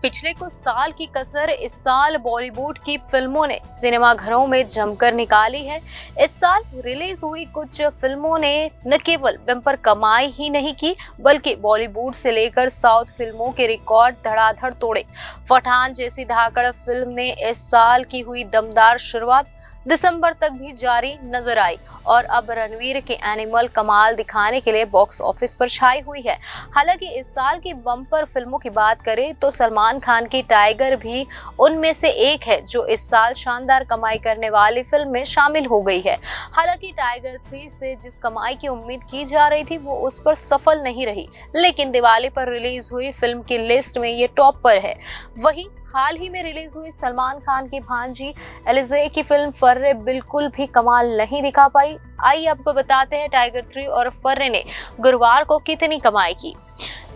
पिछले कुछ साल की कसर इस साल बॉलीवुड की फिल्मों ने सिनेमाघरों में जमकर निकाली है। इस साल रिलीज हुई कुछ फिल्मों ने न केवल बम्पर कमाई ही नहीं की, बल्कि बॉलीवुड से लेकर साउथ फिल्मों के रिकॉर्ड धड़ाधड़ तोड़े। पठान जैसी धाकड़ फिल्म ने इस साल की हुई दमदार शुरुआत दिसंबर तक भी जारी नजर आई और अब रणवीर के एनिमल कमाल दिखाने के लिए बॉक्स ऑफिस पर छाई हुई है। हालांकि इस साल की बम्पर फिल्मों की बात करें तो सलमान खान की टाइगर भी उनमें से एक है जो इस साल शानदार कमाई करने वाली फिल्म में शामिल हो गई है। हालांकि टाइगर 3 से जिस कमाई की उम्मीद की जा रही थी वो उस पर सफल नहीं रही, लेकिन दिवाली पर रिलीज हुई फिल्म की लिस्ट में ये टॉप पर है। वहीं हाल ही में रिलीज हुई सलमान खान की भांजी एलिज़ा की फिल्म फर्रे बिल्कुल भी कमाल नहीं दिखा पाई। आइए आपको बताते हैं टाइगर 3 और फर्रे ने गुरुवार को कितनी कमाई की।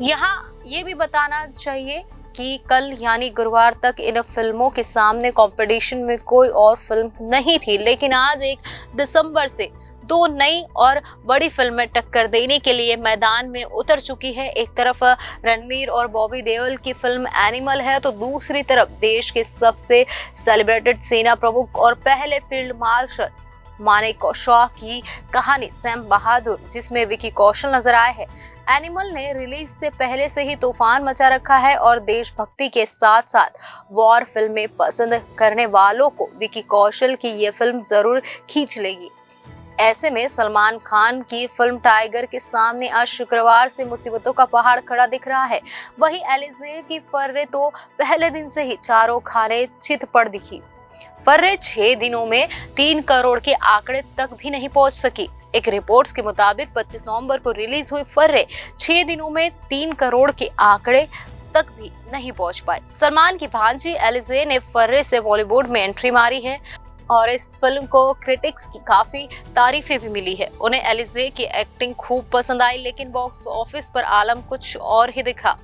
यहाँ ये भी बताना चाहिए कि कल यानी गुरुवार तक इन फिल्मों के सामने कंपटीशन में कोई और फिल्म नहीं थी, लेकिन आज 1 दिसंबर से 2 नई और बड़ी फिल्में टक्कर देने के लिए मैदान में उतर चुकी है। एक तरफ रणवीर और बॉबी देओल की फिल्म एनिमल है तो दूसरी तरफ देश के सबसे सेलिब्रेटेड सेना प्रमुख और पहले फील्ड मार्शल मानेकशॉ की कहानी सैम बहादुर, जिसमें विकी कौशल नजर आए हैं। एनिमल ने रिलीज से पहले से ही तूफान मचा रखा है और देशभक्ति के साथ साथ वॉर फिल्में पसंद करने वालों को विकी कौशल की ये फिल्म जरूर खींच लेगी। ऐसे में सलमान खान की फिल्म टाइगर के सामने आज शुक्रवार से मुसीबतों का पहाड़ खड़ा दिख रहा है। वहीं एलिज़ा की फर्रे तो पहले दिन से ही चारों खाने चित पड़ दिखी। फर्रे 6 दिनों में 3 करोड़ के आंकड़े तक भी नहीं पहुंच सकी। एक रिपोर्ट्स के मुताबिक 25 नवंबर को रिलीज हुई फर्रे 6 दिनों में 3 करोड़ के आंकड़े तक भी नहीं पहुंच पाए। सलमान की भांजी एलिज़ा ने फर्रे से बॉलीवुड में एंट्री मारी है और इस फिल्म को क्रिटिक्स की काफी तारीफें भी मिली है। उन्हें एलिज़ा की एक्टिंग खूब पसंद आई, लेकिन बॉक्स ऑफिस पर आलम कुछ और ही दिखा।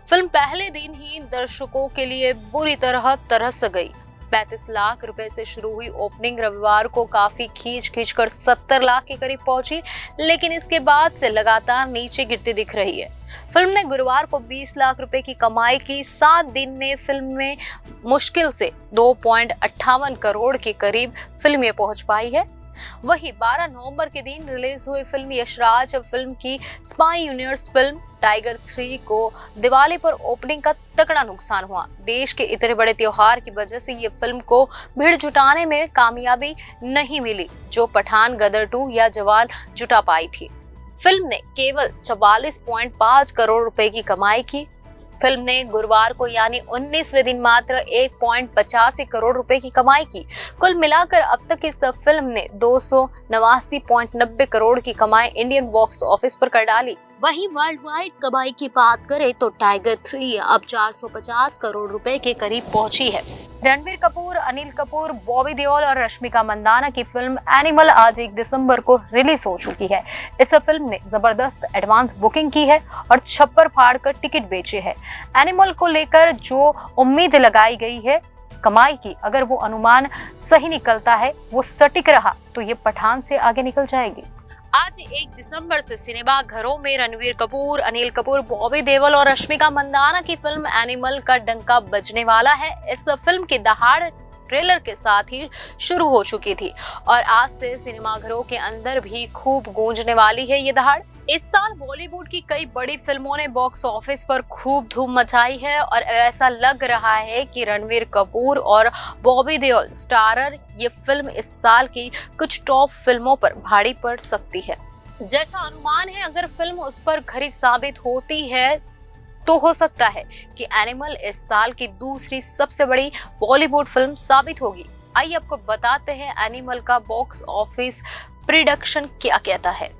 फिल्म पहले दिन ही दर्शकों के लिए बुरी तरह तरस गई। 35 लाख रुपए से शुरू हुई ओपनिंग रविवार को काफी खींच कर 70 लाख के करीब पहुंची, लेकिन इसके बाद से लगातार नीचे गिरती दिख रही है। फिल्म ने गुरुवार को 20 लाख रुपए की कमाई की। 7 दिन में फिल्म में मुश्किल से 2.58 करोड़ के करीब फिल्म ये पहुंच पाई है। वहीं 12 नवंबर के दिन रिलीज हुई फिल्म यशराज फिल्म की स्पाई यूनिवर्स फिल्म टाइगर 3 को दिवाली पर ओपनिंग का तगड़ा नुकसान हुआ। देश के इतने बड़े त्योहार की वजह से ये फिल्म को भीड़ जुटाने में कामयाबी नहीं मिली, जो पठान, गदर 2 या जवान जुटा पाई थी। फिल्म ने केवल 44.5 करोड़ रुपए की कमाई की। फिल्म ने गुरुवार को यानी 19वें दिन मात्र 1.85 करोड़ रुपए की कमाई की। कुल मिलाकर अब तक इस फिल्म ने 289.90 करोड़ की कमाई इंडियन बॉक्स ऑफिस पर कर डाली। वहीं वर्ल्ड वाइड कमाई की बात करें तो टाइगर 3 अब 450 करोड़ रुपए के करीब पहुंची है। रणबीर कपूर, अनिल कपूर, बॉबी देओल और रश्मिका मंदाना की फिल्म एनिमल आज 1 दिसंबर को रिलीज हो चुकी है। इस फिल्म ने जबरदस्त एडवांस बुकिंग की है और छप्पर फाड़ कर टिकट बेचे हैं। एनिमल को लेकर जो उम्मीद लगाई गई है कमाई की, अगर वो अनुमान सही निकलता है, वो सटीक रहा, तो ये पठान से आगे निकल जाएगी। आज 1 दिसंबर से सिनेमा घरों में रणबीर कपूर, अनिल कपूर, बॉबी देओल और रश्मिका मंदाना की फिल्म एनिमल का डंका बजने वाला है। इस फिल्म की दहाड़ ट्रेलर के साथ ही शुरू हो चुकी थी और आज से सिनेमाघरों के अंदर भी खूब गूंजने वाली है ये दहाड़। इस साल बॉलीवुड की कई बड़ी फिल्मों ने बॉक्स ऑफिस पर खूब धूम मचाई है और ऐसा लग रहा है कि रणबीर कपूर और बॉबी देओल स्टारर ये फिल्म इस साल की कुछ टॉप फिल्मों पर भारी पड़ सकती है। जैसा अनुमान है, अगर फिल्म उस पर खरी साबित होती है तो हो सकता है कि एनिमल इस साल की दूसरी सबसे बड़ी बॉलीवुड फिल्म साबित होगी। आइए आपको बताते हैं एनिमल का बॉक्स ऑफिस प्रिडिक्शन क्या कहता है।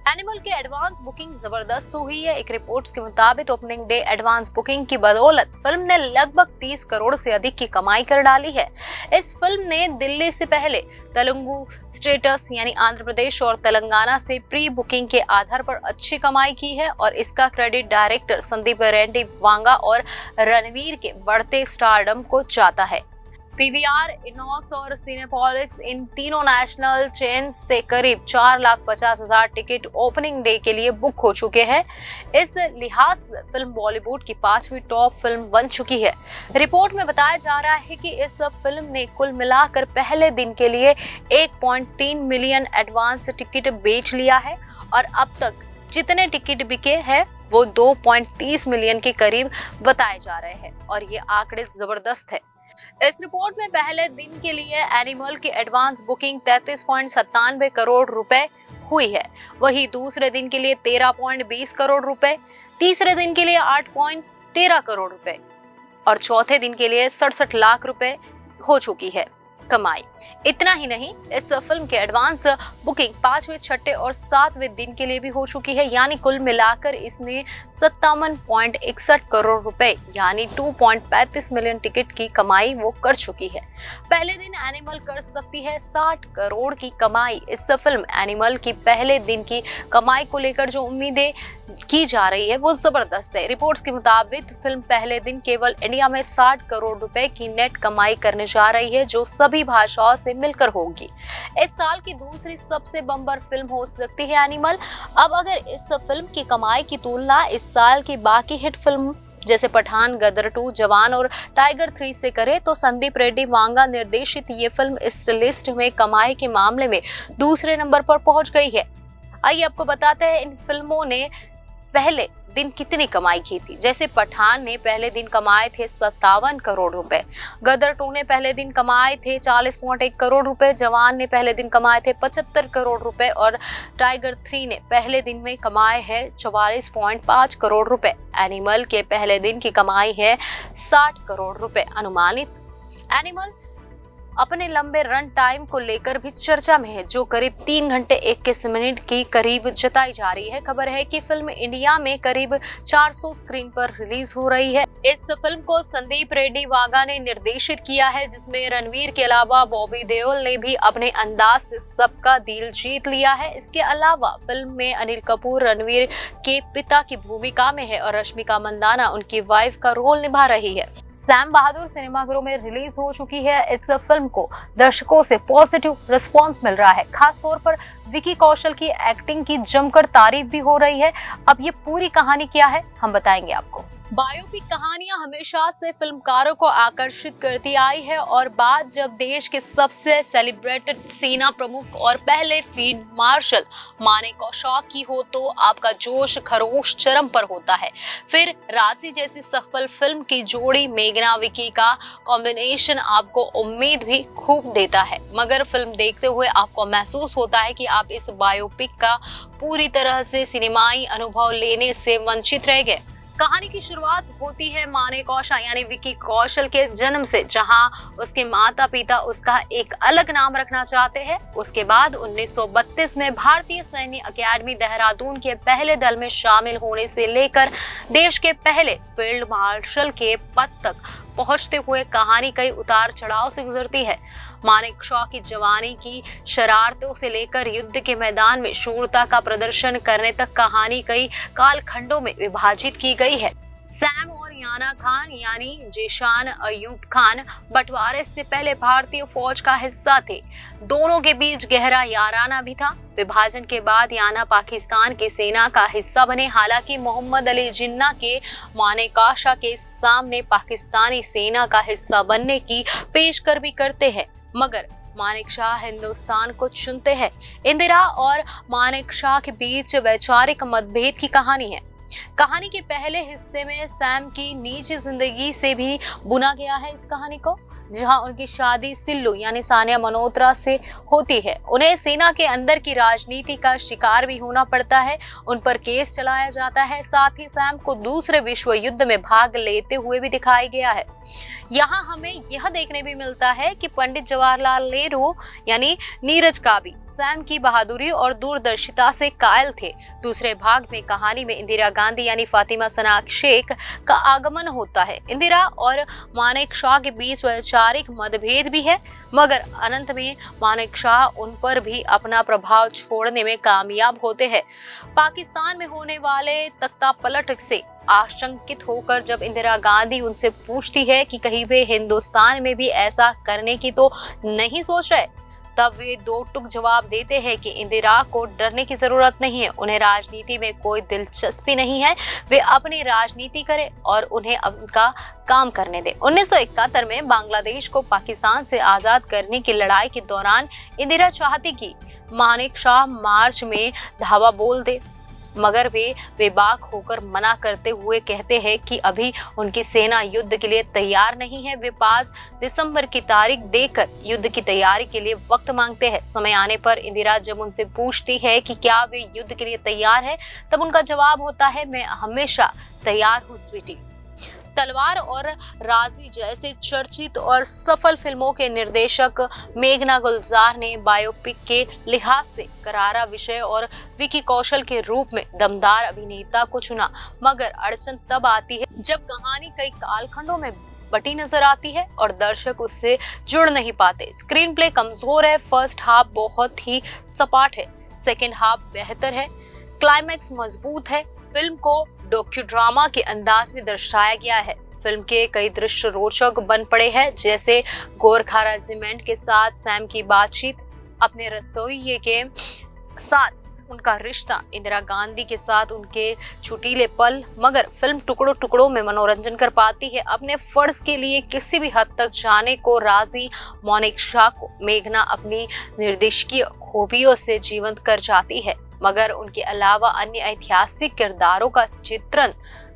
एनिमल की एडवांस बुकिंग जबरदस्त हुई है। एक रिपोर्ट्स के मुताबिक ओपनिंग डे एडवांस बुकिंग की बदौलत फिल्म ने लगभग 30 करोड़ से अधिक की कमाई कर डाली है। इस फिल्म ने दिल्ली से पहले तेलुगु स्टेट्स यानी आंध्र प्रदेश और तेलंगाना से प्री बुकिंग के आधार पर अच्छी कमाई की है और इसका क्रेडिट डायरेक्टर संदीप रेड्डी वांगा और रणवीर के बढ़ते स्टारडम को जाता है। पीवीआर, इनॉक्स और सिनेपोलिस इन तीनों नेशनल चेन्स से करीब 4,50,000 टिकट ओपनिंग डे के लिए बुक हो चुके हैं। इस लिहाज से फिल्म बॉलीवुड की 5वीं टॉप फिल्म बन चुकी है। रिपोर्ट में बताया जा रहा है कि इस फिल्म ने कुल मिलाकर पहले दिन के लिए 1.3 मिलियन एडवांस टिकट बेच लिया है और अब तक जितने टिकट बिके हैं वो 2.30 मिलियन के करीब बताए जा रहे हैं और ये आंकड़े जबरदस्त है। इस रिपोर्ट में पहले दिन के लिए एनिमल की एडवांस बुकिंग 33.97 करोड़ रुपए हुई है। वहीं दूसरे दिन के लिए 13.20 करोड़ रुपए, तीसरे दिन के लिए 8.13 करोड़ रुपए और चौथे दिन के लिए 67 लाख रुपए हो चुकी है कमाई। इतना ही नहीं, इस फिल्म के एडवांस बुकिंग 5वें, 6ठे और 7वें दिन के लिए भी हो चुकी है, यानी कुल मिलाकर इसने 57.61 करोड़ रुपए यानी 2.35 मिलियन टिकट की कमाई वो कर चुकी है। पहले दिन एनिमल कर सकती है 60 करोड़ की कमाई। इस फिल्म एनिमल की पहले दिन की कमाई को लेकर जो उम्मीदें की जा रही है वो जबरदस्त है। रिपोर्ट्स के मुताबिक फिल्म पहले दिन केवल इंडिया में 60 करोड़ रुपए की नेट कमाई करने जा रही है, जो सभी भाषाओं से मिलकर होगी। इस साल की दूसरी सबसे बम्पर फिल्म हो सकती है एनिमल। अब अगर इस फिल्म की कमाई की तुलना इस साल की बाकी हिट फिल्म जैसे पठान, गदर 2, जवान और टाइगर 3 से करे तो संदीप रेड्डी वांगा निर्देशित ये फिल्म इस लिस्ट में कमाई के मामले में दूसरे नंबर पर पहुंच गई है। आइए आपको बताते हैं इन फिल्मों ने पहले दिन कितनी कमाई की थी। जैसे पठान ने पहले दिन कमाए थे 57 करोड़ रुपए, गदर 2 ने पहले दिन कमाए थे 40.1 करोड़ रुपए, जवान ने पहले दिन कमाए थे 75 करोड़ रुपए और टाइगर 3 ने पहले दिन में कमाए हैं 44.5 करोड़ रुपए। एनिमल के पहले दिन की कमाई है 60 करोड़ रुपए अनुमानित। एनिमल अपने लंबे रन टाइम को लेकर भी चर्चा में है, जो करीब 3 घंटे 21 मिनट की करीब जताई जा रही है। खबर है कि फिल्म इंडिया में करीब 400 स्क्रीन पर रिलीज हो रही है। इस फिल्म को संदीप रेड्डी वागा ने निर्देशित किया है, जिसमें रणवीर के अलावा बॉबी देओल ने भी अपने अंदाज से सबका दिल जीत लिया है। इसके अलावा फिल्म में अनिल कपूर रणवीर के पिता की भूमिका में है और रश्मिका मंदाना उनकी वाइफ का रोल निभा रही है। सैम बहादुर सिनेमाघरों में रिलीज हो चुकी है। इस फिल्म को दर्शकों से पॉजिटिव रिस्पांस मिल रहा है। खास तौर पर विकी कौशल की एक्टिंग की जमकर तारीफ भी हो रही है। अब ये पूरी कहानी क्या है, हम बताएंगे आपको। बायोपिक कहानियां हमेशा से फिल्मकारों को आकर्षित करती आई है और बात जब देश के सबसे सेलिब्रेटेड सेना प्रमुख और पहले फील्ड मार्शल मानेकशॉ की हो तो आपका जोश खरोश चरम पर होता है। फिर राशि जैसी सफल फिल्म की जोड़ी मेघना विकी का कॉम्बिनेशन आपको उम्मीद भी खूब देता है, मगर फिल्म देखते हुए आपको महसूस होता है कि आप इस बायोपिक का पूरी तरह से सिनेमाई अनुभव लेने से वंचित रह गए। कहानी की शुरुआत होती है मानेकशॉ यानी विकी कौशल के जन्म से, जहां उसके माता पिता उसका एक अलग नाम रखना चाहते हैं। उसके बाद 1932 में भारतीय सैन्य अकेडमी देहरादून के पहले दल में शामिल होने से लेकर देश के पहले फील्ड मार्शल के पद तक पहुंचते हुए कहानी कई उतार चढ़ाव से गुजरती है। मानेकशॉ की जवानी की शरारतों से लेकर युद्ध के मैदान में शूरता का प्रदर्शन करने तक कहानी कई कालखंडों में विभाजित की गई है। सैम और याना खान यानी जीशान अयूब खान बंटवारे से पहले भारतीय फौज का हिस्सा थे। दोनों के बीच गहरा याराना भी था। विभाजन के बाद याना पाकिस्तान की सेना का हिस्सा बने। हालांकि मोहम्मद अली जिन्ना के मानेकशॉ के सामने पाकिस्तानी सेना का हिस्सा बनने की पेशकश भी करते हैं, मगर मानेकशॉ हिंदुस्तान को चुनते हैं। इंदिरा और मानेकशॉ के बीच वैचारिक मतभेद की कहानी है। कहानी के पहले हिस्से में सैम की निजी जिंदगी से भी बुना गया है इस कहानी को, जहां उनकी शादी सिल्लू यानी सानिया मल्होत्रा से होती है। उन्हें सेना के अंदर की राजनीति का शिकार भी होना पड़ता है, उन पर केस चलाया जाता है। साथ ही सैम को दूसरे विश्व युद्ध में भाग लेते हुए भी दिखाया गया है। यहाँ हमें यह देखने भी मिलता है कि पंडित जवाहरलाल नेहरू यानी नीरज का भी सैम की बहादुरी और दूरदर्शिता से कायल थे। दूसरे भाग में कहानी में इंदिरा गांधी यानी फातिमा सना शेख का आगमन होता है। इंदिरा और मानेकशॉ के बीच वैचारिक मतभेद भी है, मगर अंत में मानेकशॉ उन पर भी अपना प्रभाव छोड़ने में कामयाब होते हैं। पाकिस्तान में होने वाले तख्तापलट से आशंकित होकर जब इंदिरा गांधी उनसे पूछती है कि कहीं वे हिंदुस्तान में भी ऐसा करने की तो नहीं सोच रहे, तब वे दो टूक जवाब देते हैं कि इंदिरा को डरने की जरूरत नहीं है, उन्हें राजनीति में कोई दिलचस्पी नहीं है, वे अपनी राजनीति करें और उन्हें उनका काम करने दें। 1971 में बांग्लादेश को पाकिस्तान से आजाद करने की लड़ाई के दौरान इंदिरा चाहती कि मानेकशॉ मार्च में धावा बोल दे, मगर वे बेबाक होकर मना करते हुए कहते हैं कि अभी उनकी सेना युद्ध के लिए तैयार नहीं है। वे 5 दिसंबर की तारीख देकर युद्ध की तैयारी के लिए वक्त मांगते हैं। समय आने पर इंदिरा जब उनसे पूछती है कि क्या वे युद्ध के लिए तैयार है, तब उनका जवाब होता है, मैं हमेशा तैयार हूँ स्वीटी। तलवार और राजी जैसे चर्चित और सफल फिल्मों के निर्देशक मेघना गुलजार ने बायोपिक के लिहाज से करारा विषय और विकी कौशल के रूप में दमदार अभिनेता को चुना, मगर अड़चन तब आती है जब कहानी कई कालखंडों में बटी नजर आती है और दर्शक उससे जुड़ नहीं पाते। स्क्रीन प्ले कमजोर है, फर्स्ट हाफ बहुत ही सपाट है, सेकेंड हाफ बेहतर है, क्लाइमैक्स मजबूत है। फिल्म को डॉक्यू ड्रामा के अंदाज में दर्शाया गया है। फिल्म के कई दृश्य रोचक बन पड़े हैं, जैसे गोरखा रेजिमेंट के साथ सैम की बातचीत, अपने रसोइये के साथ उनका रिश्ता, इंदिरा गांधी के साथ उनके छुटीले पल। मगर फिल्म टुकड़ों टुकड़ों में मनोरंजन कर पाती है। अपने फर्ज के लिए किसी भी हद तक जाने को राजी मानेकशॉ को मेघना अपनी निर्देशकीय खूबियों से जीवंत कर जाती है, मगर उनके अलावा अन्य ऐतिहासिक किरदारों का चित्रण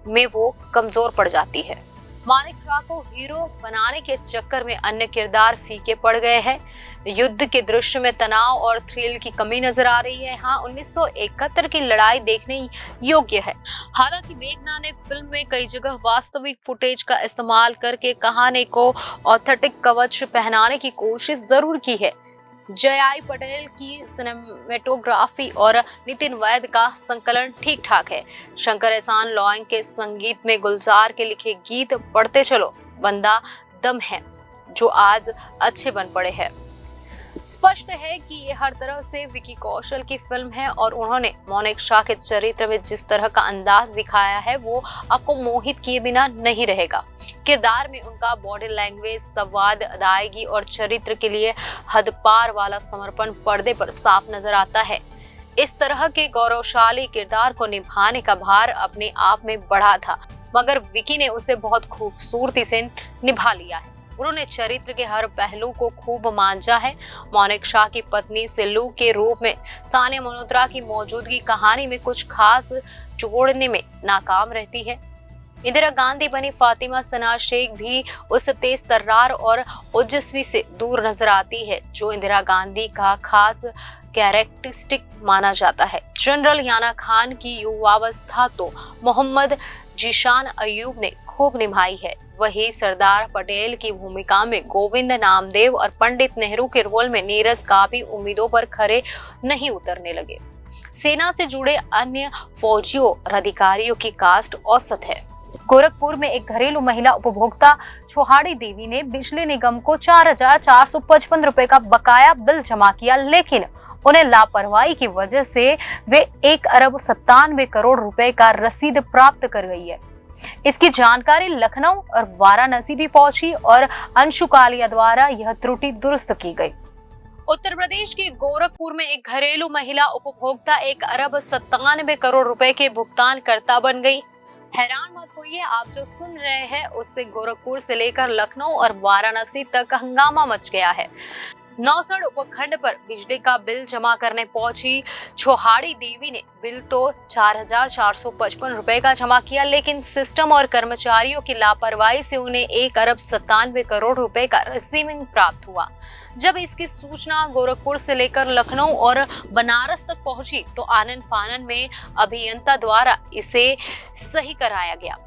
में वो कमजोर पड़ जाती है। मानिक शाह को हीरो बनाने के चक्कर में अन्य किरदार फीके पड़ गए हैं। युद्ध के दृश्य में तनाव और थ्रिल की कमी नजर आ रही है। हाँ, 1971 की लड़ाई देखने योग्य है। हालांकि मेघना ने फिल्म में कई जगह वास्तविक फुटेज का इस्तेमाल करके कहानी को ऑथेंटिक कवच पहनाने की कोशिश जरूर की है। जयाई पटेल की सिनेमेटोग्राफी और नितिन वैद का संकलन ठीक ठाक है। शंकर एहसान लॉयंग के संगीत में गुलजार के लिखे गीत पढ़ते चलो बंदा दम है जो आज अच्छे बन पड़े हैं। स्पष्ट है कि ये हर तरह से विकी कौशल की फिल्म है और उन्होंने मानिक शाह के चरित्र में जिस तरह का अंदाज दिखाया है वो आपको मोहित किए बिना नहीं रहेगा। किरदार में उनका बॉडी लैंग्वेज, संवाद, अदायगी और चरित्र के लिए हद पार वाला समर्पण पर्दे पर साफ नजर आता है। इस तरह के गौरवशाली किरदार को निभाने का भार अपने आप में बड़ा था, मगर विकी ने उसे बहुत खूबसूरती से निभा लिया है। उन्होंने चरित्र के हर पहलू को खूब मांझा है। मानिक शाह की पत्नी सिल्लू के रूप में सानिया मल्होत्रा की मौजूदगी कहानी में कुछ खास जोड़ने में नाकाम रहती है। इंदिरा गांधी बनी फातिमा सना शेख भी उस तेज तर्रार और ओजस्वी से दूर नजर आती है जो इंदिरा गांधी का खास कैरेक्टरिस्टिक माना जाता है। जनरल याना खान की युवावस्था तो मोहम्मद जीशान अयूब ने खूब निभाई है। वही सरदार पटेल की भूमिका में गोविंद नामदेव और पंडित नेहरू के रोल में नीरज का भी उम्मीदों पर खरे नहीं उतरने लगे। सेना से जुड़े अन्य फौजियों और अधिकारियों की कास्ट औसत है। गोरखपुर में एक घरेलू महिला उपभोक्ता छोहाड़ी देवी ने बिजली निगम को 4,455 रुपए का बकाया बिल जमा किया, लेकिन उन्हें लापरवाही की वजह से वे 1,97 करोड़ रुपए का रसीद प्राप्त कर गई है। इसकी जानकारी लखनऊ और वाराणसी भी पहुंची और अंशु कालिया द्वारा यह त्रुटि दुरुस्त की गई। उत्तर प्रदेश के गोरखपुर में एक घरेलू महिला उपभोक्ता 1,97 करोड़ रुपए के भुगतानकर्ता बन गई। हैरान मत होइए, आप जो सुन रहे हैं उससे गोरखपुर से लेकर लखनऊ और वाराणसी तक हंगामा मच गया है। नौसड़ उपखंड पर बिजली का बिल जमा करने पहुंची छोहाड़ी देवी ने बिल तो 4,455 रुपए का जमा किया, लेकिन सिस्टम और कर्मचारियों की लापरवाही से उन्हें 1,97 करोड़ रुपए का रिसीविंग प्राप्त हुआ। जब इसकी सूचना गोरखपुर से लेकर लखनऊ और बनारस तक पहुंची तो आनन फानन में अभियंता द्वारा इसे सही कराया गया।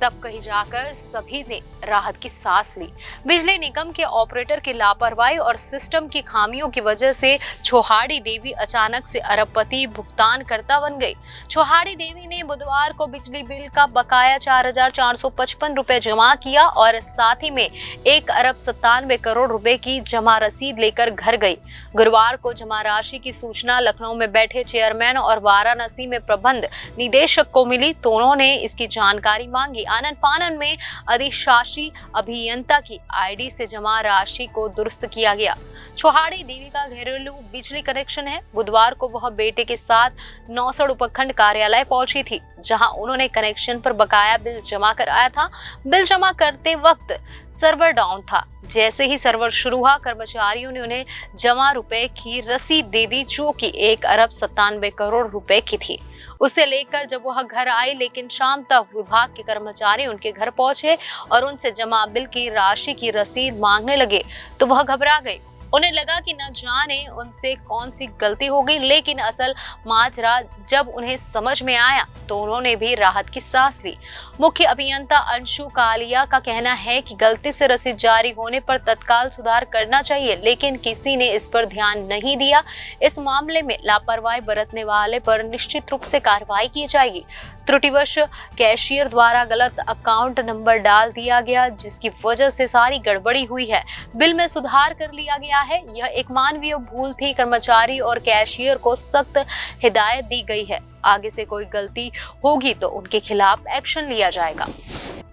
तब कहीं जाकर सभी ने राहत की सांस ली। बिजली निगम के ऑपरेटर की लापरवाही और सिस्टम की खामियों की वजह से छोहाड़ी देवी अचानक से अरबपति भुगतानकर्ता बन गई। छोहाड़ी देवी ने बुधवार को बिजली बिल का बकाया 4,455 रुपए जमा किया और साथ ही में 1,97 करोड़ रुपए की जमा रसीद लेकर घर गई। गुरुवार को जमा राशि की सूचना लखनऊ में बैठे चेयरमैन और वाराणसी में प्रबंध निदेशक को मिली तो उन्होंने इसकी जानकारी मांगी। आनन फानन में अधिशासी अभियंता की आईडी से जमा राशि को दुरुस्त किया गया। छोहाड़ी देवी का घरेलू बिजली कनेक्शन है। बुधवार को वह बेटे के साथ नौसड़ उपखंड कार्यालय पहुंची थी, जहां उन्होंने कनेक्शन पर बकाया बिल जमा कराया था। बिल जमा करते वक्त सर्वर डाउन था। जैसे ही सर्वर शुरू हुआ, कर्मचारियों ने उन्हें जमा रुपए की रसीद दे दी, जो कि 1,97 करोड़ रुपए की थी। उसे लेकर जब वह घर आई, लेकिन शाम तक विभाग के कर्मचारी उनके घर पहुंचे और उनसे जमा बिल की राशि की रसीद मांगने लगे तो वह घबरा गई। उन्हें लगा कि न जाने उनसे कौन सी गलती हो गई, लेकिन असल माजरा जब उन्हें समझ में आया तो उन्होंने भी राहत की सांस ली। मुख्य अभियंता अंशु कालिया का कहना है कि गलती से रसीद जारी होने पर तत्काल सुधार करना चाहिए, लेकिन किसी ने इस पर ध्यान नहीं दिया। इस मामले में लापरवाही बरतने वाले पर निश्चित रूप से कार्रवाई की जाएगी। त्रुटिवश कैशियर द्वारा गलत अकाउंट नंबर डाल दिया गया, जिसकी वजह से सारी गड़बड़ी हुई है। बिल में सुधार कर लिया गया है। यह एक मानवीय भूल थी। कर्मचारी और कैशियर को सख्त हिदायत दी गई है। आगे से कोई गलती होगी तो उनके खिलाफ एक्शन लिया जाएगा।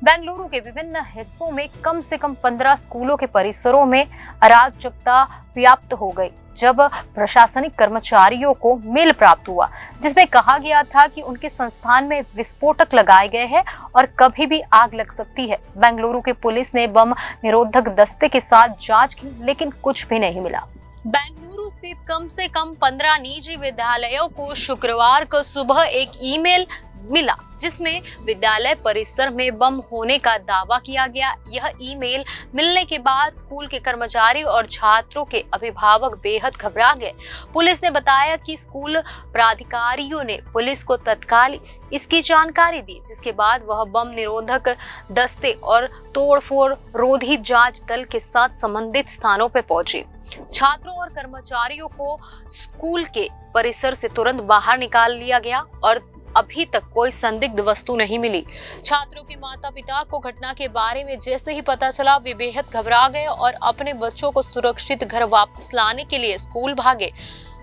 बेंगलुरु के विभिन्न हिस्सों में कम से कम 15 स्कूलों के परिसरों में अराजकता व्याप्त हो गई, जब प्रशासनिक कर्मचारियों को मेल प्राप्त हुआ जिसमें कहा गया था कि उनके संस्थान में विस्फोटक लगाए गए हैं और कभी भी आग लग सकती है। बेंगलुरु की पुलिस ने बम निरोधक दस्ते के साथ जांच की, लेकिन कुछ भी नहीं मिला। बेंगलुरु स्थित कम से कम 15 निजी विद्यालयों को शुक्रवार को सुबह एक ईमेल मिला जिसमें विद्यालय परिसर में बम होने का दावा किया गया। यह ईमेल मिलने के बाद स्कूल के कर्मचारी और छात्रों के अभिभावक बेहद घबरा गए। पुलिस ने बताया कि स्कूल प्राधिकारियों ने पुलिस को तत्काल इसकी जानकारी दी, जिसके बाद वह बम निरोधक दस्ते और तोड़फोड़ रोधी जांच दल के साथ संबंधित स्थानों पर पहुंचे। छात्रों और कर्मचारियों को स्कूल के परिसर से तुरंत बाहर निकाल लिया गया और अभी तक कोई संदिग्ध वस्तु नहीं मिली। छात्रों के माता-पिता को घटना के बारे में जैसे ही पता चला, वे बेहद घबरा गए और अपने बच्चों को सुरक्षित घर वापस लाने के लिए स्कूल भागे।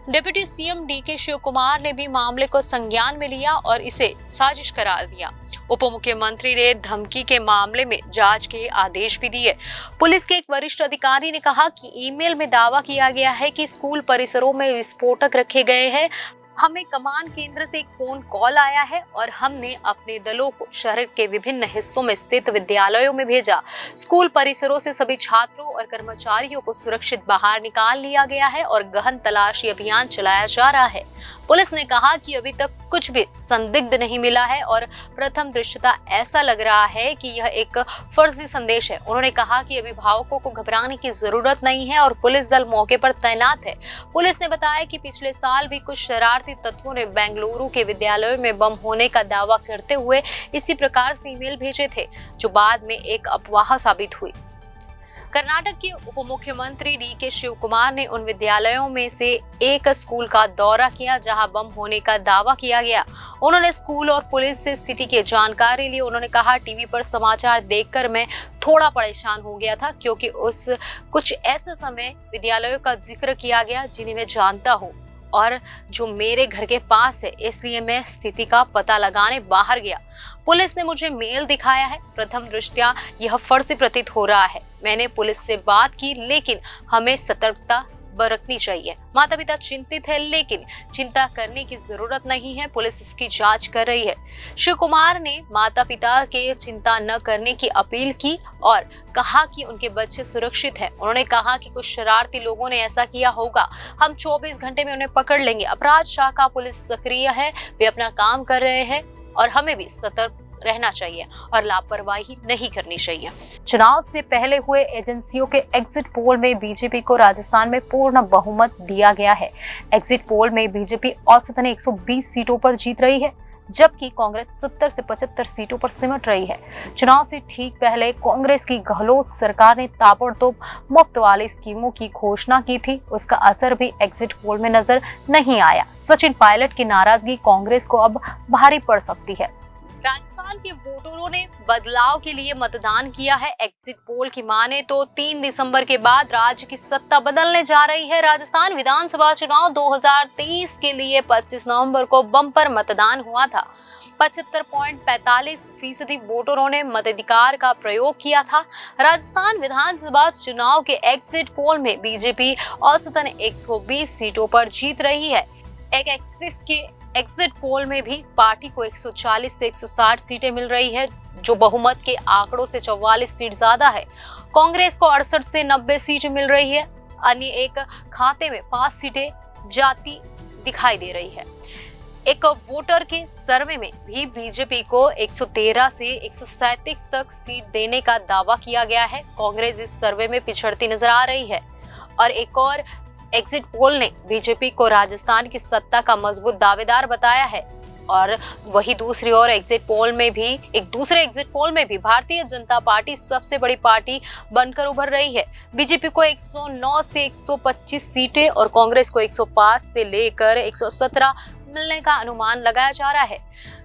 Deputy CM DK Shivakumar ने भी मामले को संज्ञान में लिया और इसे साजिश करार दिया। उप मुख्यमंत्री ने धमकी के मामले में जांच के आदेश भी दिए। पुलिस के एक वरिष्ठ अधिकारी ने कहा कि ईमेल में दावा किया गया है कि स्कूल परिसरों में विस्फोटक रखे गए हैं। हमें कमांड केंद्र से एक फोन कॉल आया है और हमने अपने दलों को शहर के विभिन्न हिस्सों में स्थित विद्यालयों में भेजा। स्कूल परिसरों से सभी छात्रों और कर्मचारियों को सुरक्षित बाहर निकाल लिया गया है और गहन तलाशी अभियान चलाया जा रहा है। पुलिस ने कहा कि अभी तक कुछ भी संदिग्ध नहीं मिला है और प्रथम दृष्टया ऐसा लग रहा है कि यह एक फर्जी संदेश है। उन्होंने कहा कि अभिभावकों को घबराने की जरूरत नहीं है और पुलिस दल मौके पर तैनात है। पुलिस ने बताया कि पिछले साल भी कुछ शरारती तत्वों ने बेंगलुरु के विद्यालयों में बम होने का दावा करते हुए इसी प्रकार से ईमेल भेजे थे, जो बाद में एक अफवाह साबित हुई। कर्नाटक के उप मुख्यमंत्री डीके शिव कुमार ने उन विद्यालयों में से एक स्कूल का दौरा किया जहां बम होने का दावा किया गया। उन्होंने स्कूल और पुलिस से स्थिति की जानकारी ली। उन्होंने कहा, टीवी पर समाचार देखकर मैं थोड़ा परेशान हो गया था, क्योंकि उस कुछ ऐसे समय विद्यालयों का जिक्र किया गया जिन्हें मैं जानता हूँ और जो मेरे घर के पास है, इसलिए मैं स्थिति का पता लगाने बाहर गया। पुलिस ने मुझे मेल दिखाया है। प्रथम दृष्टया यह फर्जी प्रतीत हो रहा है। मैंने पुलिस से बात की, लेकिन हमें सतर्कता बरतनी चाहिए। माता पिता चिंतित है, लेकिन चिंता करने की जरूरत नहीं है। पुलिस इसकी जांच कर रही है। शिव कुमार ने माता पिता के चिंता न करने की अपील की और कहा कि उनके बच्चे सुरक्षित हैं। उन्होंने कहा कि कुछ शरारती लोगों ने ऐसा किया होगा। हम 24 घंटे में उन्हें पकड़ लेंगे। अपराध शाखा पुलिस सक्रिय है, वे अपना काम कर रहे हैं और हमें भी सतर्क रहना चाहिए और लापरवाही नहीं करनी चाहिए। चुनाव से पहले हुए एजेंसियों के एग्जिट पोल में बीजेपी को राजस्थान में पूर्ण बहुमत दिया गया है। एग्जिट पोल में बीजेपी औसतन 120 सीटों पर जीत रही है, जबकि कांग्रेस 70 से 75 सीटों पर सिमट रही है। चुनाव से ठीक पहले कांग्रेस की गहलोत सरकार ने ताबड़तोड़ मुफ्त वाली स्कीमों की घोषणा की थी। उसका असर भी एग्जिट पोल में नजर नहीं आया। सचिन पायलट की नाराजगी कांग्रेस को अब भारी पड़ सकती है। राजस्थान के वोटरों ने बदलाव के लिए मतदान किया है। एग्जिट पोल की माने तो 3 दिसंबर के बाद राज्य की सत्ता बदलने जा रही है। राजस्थान विधानसभा चुनाव 2023 के लिए 25 नवंबर को बम्पर मतदान हुआ था। 75.45% वोटरों ने मताधिकार का प्रयोग किया था। राजस्थान विधानसभा चुनाव के एग्जिट पोल में बीजेपी औसतन 120 सीटों पर जीत रही है। एक एक्सिस के एग्जिट पोल में भी पार्टी को 140 से 160 सीटें मिल रही है, जो बहुमत के आंकड़ों से 44 सीट ज्यादा है। कांग्रेस को 68 से 90 सीट मिल रही है। अन्य एक खाते में 5 सीटें जाती दिखाई दे रही है। एक वोटर के सर्वे में भी बीजेपी को 113 से 137 तक सीट देने का दावा किया गया है। कांग्रेस इस सर्वे में पिछड़ती नजर आ रही है और एक और एग्जिट पोल ने बीजेपी को राजस्थान की सत्ता का मजबूत दावेदार बताया है। और वही दूसरी ओर एक दूसरे एग्जिट पोल में भी भारतीय जनता पार्टी सबसे बड़ी पार्टी बनकर उभर रही है। बीजेपी को 109 से 125 सीटें और कांग्रेस को 105 से लेकर 117 मिलने का अनुमान लगाया जा रहा है।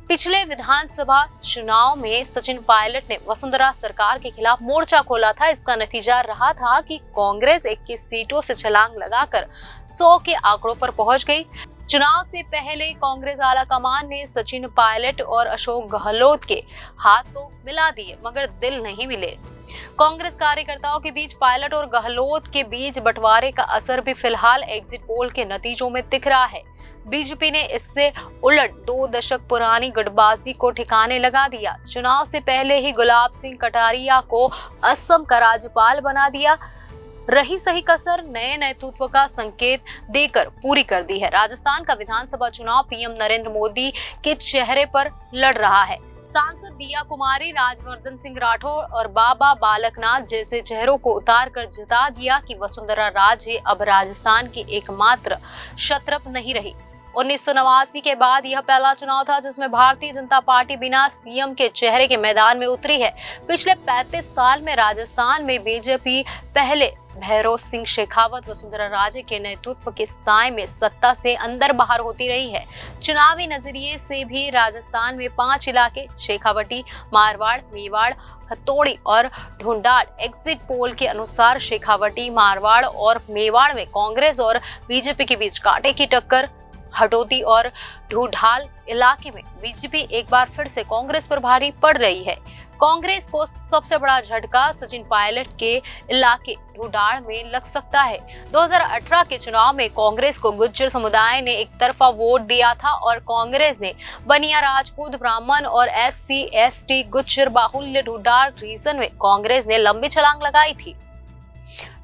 पिछले विधानसभा चुनाव में सचिन पायलट ने वसुंधरा सरकार के खिलाफ मोर्चा खोला था। इसका नतीजा रहा था कि कांग्रेस 21 सीटों से छलांग लगाकर 100 के आंकड़ों पर पहुंच गई। चुनाव से पहले कांग्रेस आला कमान ने सचिन पायलट और अशोक गहलोत के हाथ तो मिला दिए, मगर दिल नहीं मिले। कांग्रेस कार्यकर्ताओं के बीच पायलट और गहलोत के बीच बंटवारे का असर भी फिलहाल एग्जिट पोल के नतीजों में दिख रहा है। बीजेपी ने इससे उलट 2 दशक पुरानी गठबाजी को ठिकाने लगा दिया। चुनाव से पहले ही गुलाब सिंह कटारिया को असम का राज्यपाल बना दिया। रही सही कसर नए नेतृत्व का संकेत देकर पूरी कर दी है। राजस्थान का विधानसभा चुनाव पीएम नरेंद्र मोदी के चेहरे पर लड़ रहा है। सांसद दिया कुमारी, राजवर्धन सिंह राठौर और बाबा बालकनाथ जैसे चेहरों को उतार कर जता दिया कि वसुंधरा राजे अब राजस्थान की एकमात्र क्षत्रप नहीं रही। 1989 के बाद यह पहला चुनाव था जिसमें भारतीय जनता पार्टी बिना सीएम के चेहरे के मैदान में उतरी है। पिछले 35 साल में राजस्थान में बीजेपी पहले भैरव सिंह शेखावत, वसुंधरा राजे के नेतृत्व के साए में सत्ता से अंदर बाहर होती रही है। चुनावी नजरिए से भी राजस्थान में 5 इलाके शेखावटी, मारवाड़, मेवाड़, हथौड़ी और ढूंढाड़। एग्जिट पोल के अनुसार शेखावटी, मारवाड़ और मेवाड़ में कांग्रेस और बीजेपी के बीच कांटे की टक्कर। हडोती और ढूंढाड़ इलाके में बीजेपी एक बार फिर से कांग्रेस पर भारी पड़ रही है। कांग्रेस को सबसे बड़ा झटका सचिन पायलट के इलाके ढूंढाड़ में लग सकता है। 2018 के चुनाव में कांग्रेस को गुज्जर समुदाय ने एक तरफा वोट दिया था और कांग्रेस ने बनिया, राजपूत, ब्राह्मण और SC, ST गुज्जर बाहुल्य ढूंढाड़ रीजन में कांग्रेस ने लंबी छलांग लगाई थी।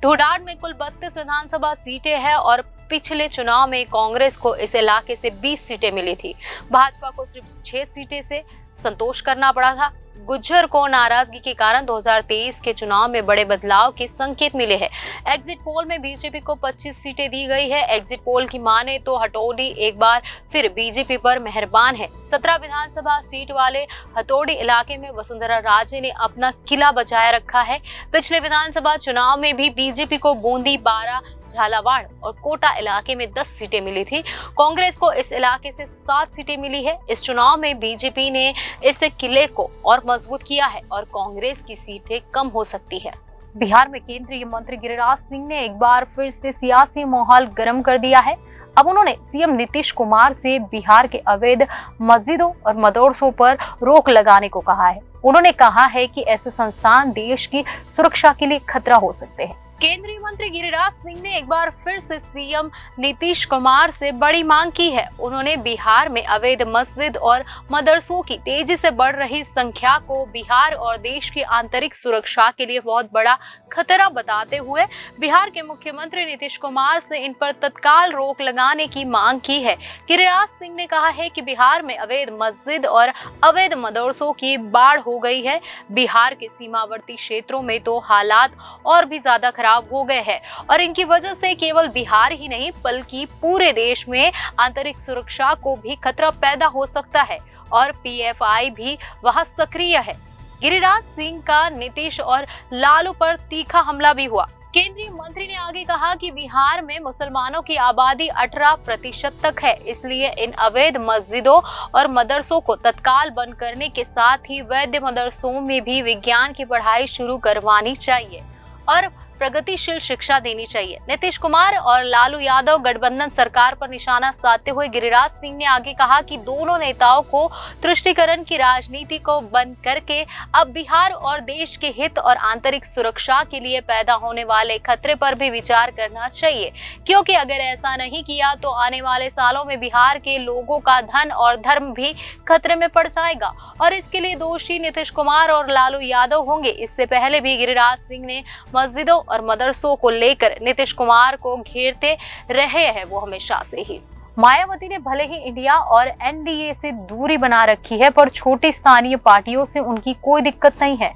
ढूंढाड़ में कुल 32 विधानसभा सीटें हैं और पिछले चुनाव में कांग्रेस को इस इलाके से 20 सीटें मिली थी। भाजपा को सिर्फ 6 सीटें से संतोष करना पड़ा था। गुज्जर को नाराजगी के कारण 2023 के चुनाव में बड़े बदलाव के संकेत मिले हैं। एग्जिट पोल में बीजेपी को 25 सीटें दी गई है। एग्जिट पोल की माने तो हथौड़ी एक बार फिर बीजेपी पर मेहरबान है। 17 विधानसभा सीट वाले हथौड़ी इलाके में वसुंधरा राजे ने अपना किला बचाए रखा है। पिछले विधानसभा चुनाव में भी बीजेपी को बूंदी, 12, झालावाड़ और कोटा इलाके में 10 सीटें मिली थी। कांग्रेस को इस इलाके से 7 सीटें मिली है। इस चुनाव में बीजेपी ने इस किले को और मजबूत किया है और कांग्रेस की सीटें कम हो सकती है। बिहार में केंद्रीय मंत्री गिरिराज सिंह ने एक बार फिर से सियासी माहौल गर्म कर दिया है। अब उन्होंने सीएम नीतीश कुमार से बिहार के अवैध मस्जिदों और मदरसों पर रोक लगाने को कहा है। उन्होंने कहा है कि ऐसे संस्थान देश की सुरक्षा के लिए खतरा हो सकते हैं। केंद्रीय मंत्री गिरिराज सिंह ने एक बार फिर से सीएम नीतीश कुमार से बड़ी मांग की है। उन्होंने बिहार में अवैध मस्जिद और मदरसों की तेजी से बढ़ रही संख्या को बिहार और देश की आंतरिक सुरक्षा के लिए बहुत बड़ा खतरा बताते हुए बिहार के मुख्यमंत्री नीतीश कुमार से इन पर तत्काल रोक लगाने की मांग की है। गिरिराज सिंह ने कहा है कि बिहार में अवैध मस्जिद और अवैध मदरसों की बाढ़ हो गई है। बिहार के सीमावर्ती क्षेत्रों में तो हालात और भी ज्यादा खराब हो गए हैं और इनकी वजह से केवल बिहार ही नहीं बल्कि पूरे देश में आंतरिक सुरक्षा को भी खतरा पैदा हो सकता है और PFI भी वहां सक्रिय है। गिरिराज सिंह का नीतीश और लालू पर तीखा हमला भी हुआ। केंद्रीय मंत्री ने आगे कहा कि बिहार में मुसलमानों की आबादी 18% तक है, इसलिए इन अवैध मस्जिदों और मदरसों को तत्काल बंद करने के साथ ही वैध मदरसों में भी विज्ञान की पढ़ाई शुरू करवानी चाहिए और प्रगतिशील शिक्षा देनी चाहिए। नीतीश कुमार और लालू यादव गठबंधन सरकार पर निशाना साधते हुए गिरिराज सिंह ने आगे कहा कि दोनों नेताओं को तुष्टीकरण की राजनीति को बंद करके अब बिहार और देश के हित और आंतरिक सुरक्षा के लिए पैदा होने वाले खतरे पर भी विचार करना चाहिए, क्योंकि अगर ऐसा नहीं किया तो आने वाले सालों में बिहार के लोगों का धन और धर्म भी खतरे में पड़ जाएगा और इसके लिए दोषी नीतीश कुमार और लालू यादव होंगे। इससे पहले भी गिरिराज सिंह ने मस्जिदों और मदरसों को लेकर नीतीश कुमार को घेरते रहे हैं वो हमेशा से ही। मायावती ने भले ही इंडिया और NDA से दूरी बना रखी है पर छोटी स्थानीय पार्टियों से उनकी कोई दिक्कत नहीं है।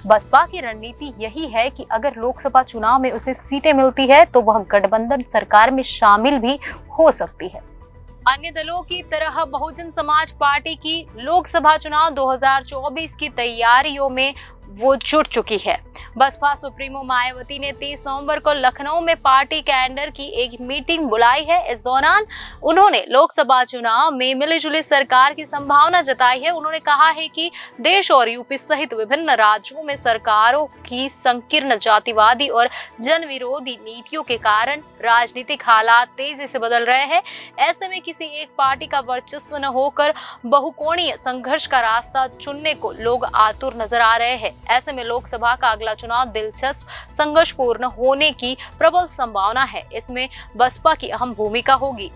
बसपा की रणनीति यही है कि अगर लोकसभा चुनाव में उसे सीटें मिलती है तो वह गठबंधन सरकार में शामिल भी हो सकती है। अन्य दलों की तरह बहुजन समाज पार्टी की लोकसभा चुनाव 2024 की तैयारियों में वो जुट चुकी है। बसपा सुप्रीमो मायावती ने 30 नवंबर को लखनऊ में पार्टी कैडर की एक मीटिंग बुलाई है। इस दौरान उन्होंने लोकसभा चुनाव में मिलीजुली सरकार की संभावना जताई है। उन्होंने कहा है कि देश और यूपी सहित विभिन्न राज्यों में सरकारों की संकीर्ण जातिवादी और जन विरोधी नीतियों के कारण राजनीतिक हालात तेजी से बदल रहे हैं। ऐसे में किसी एक पार्टी का वर्चस्व न होकर बहुकोणीय संघर्ष का रास्ता चुनने को लोग आतुर नजर आ रहे हैं। ऐसे में लोकसभा का अगला चुनाव दिलचस्प संघर्षपूर्ण होने की प्रबल संभावना है। इसमें बसपा की अहम भूमिका होगी।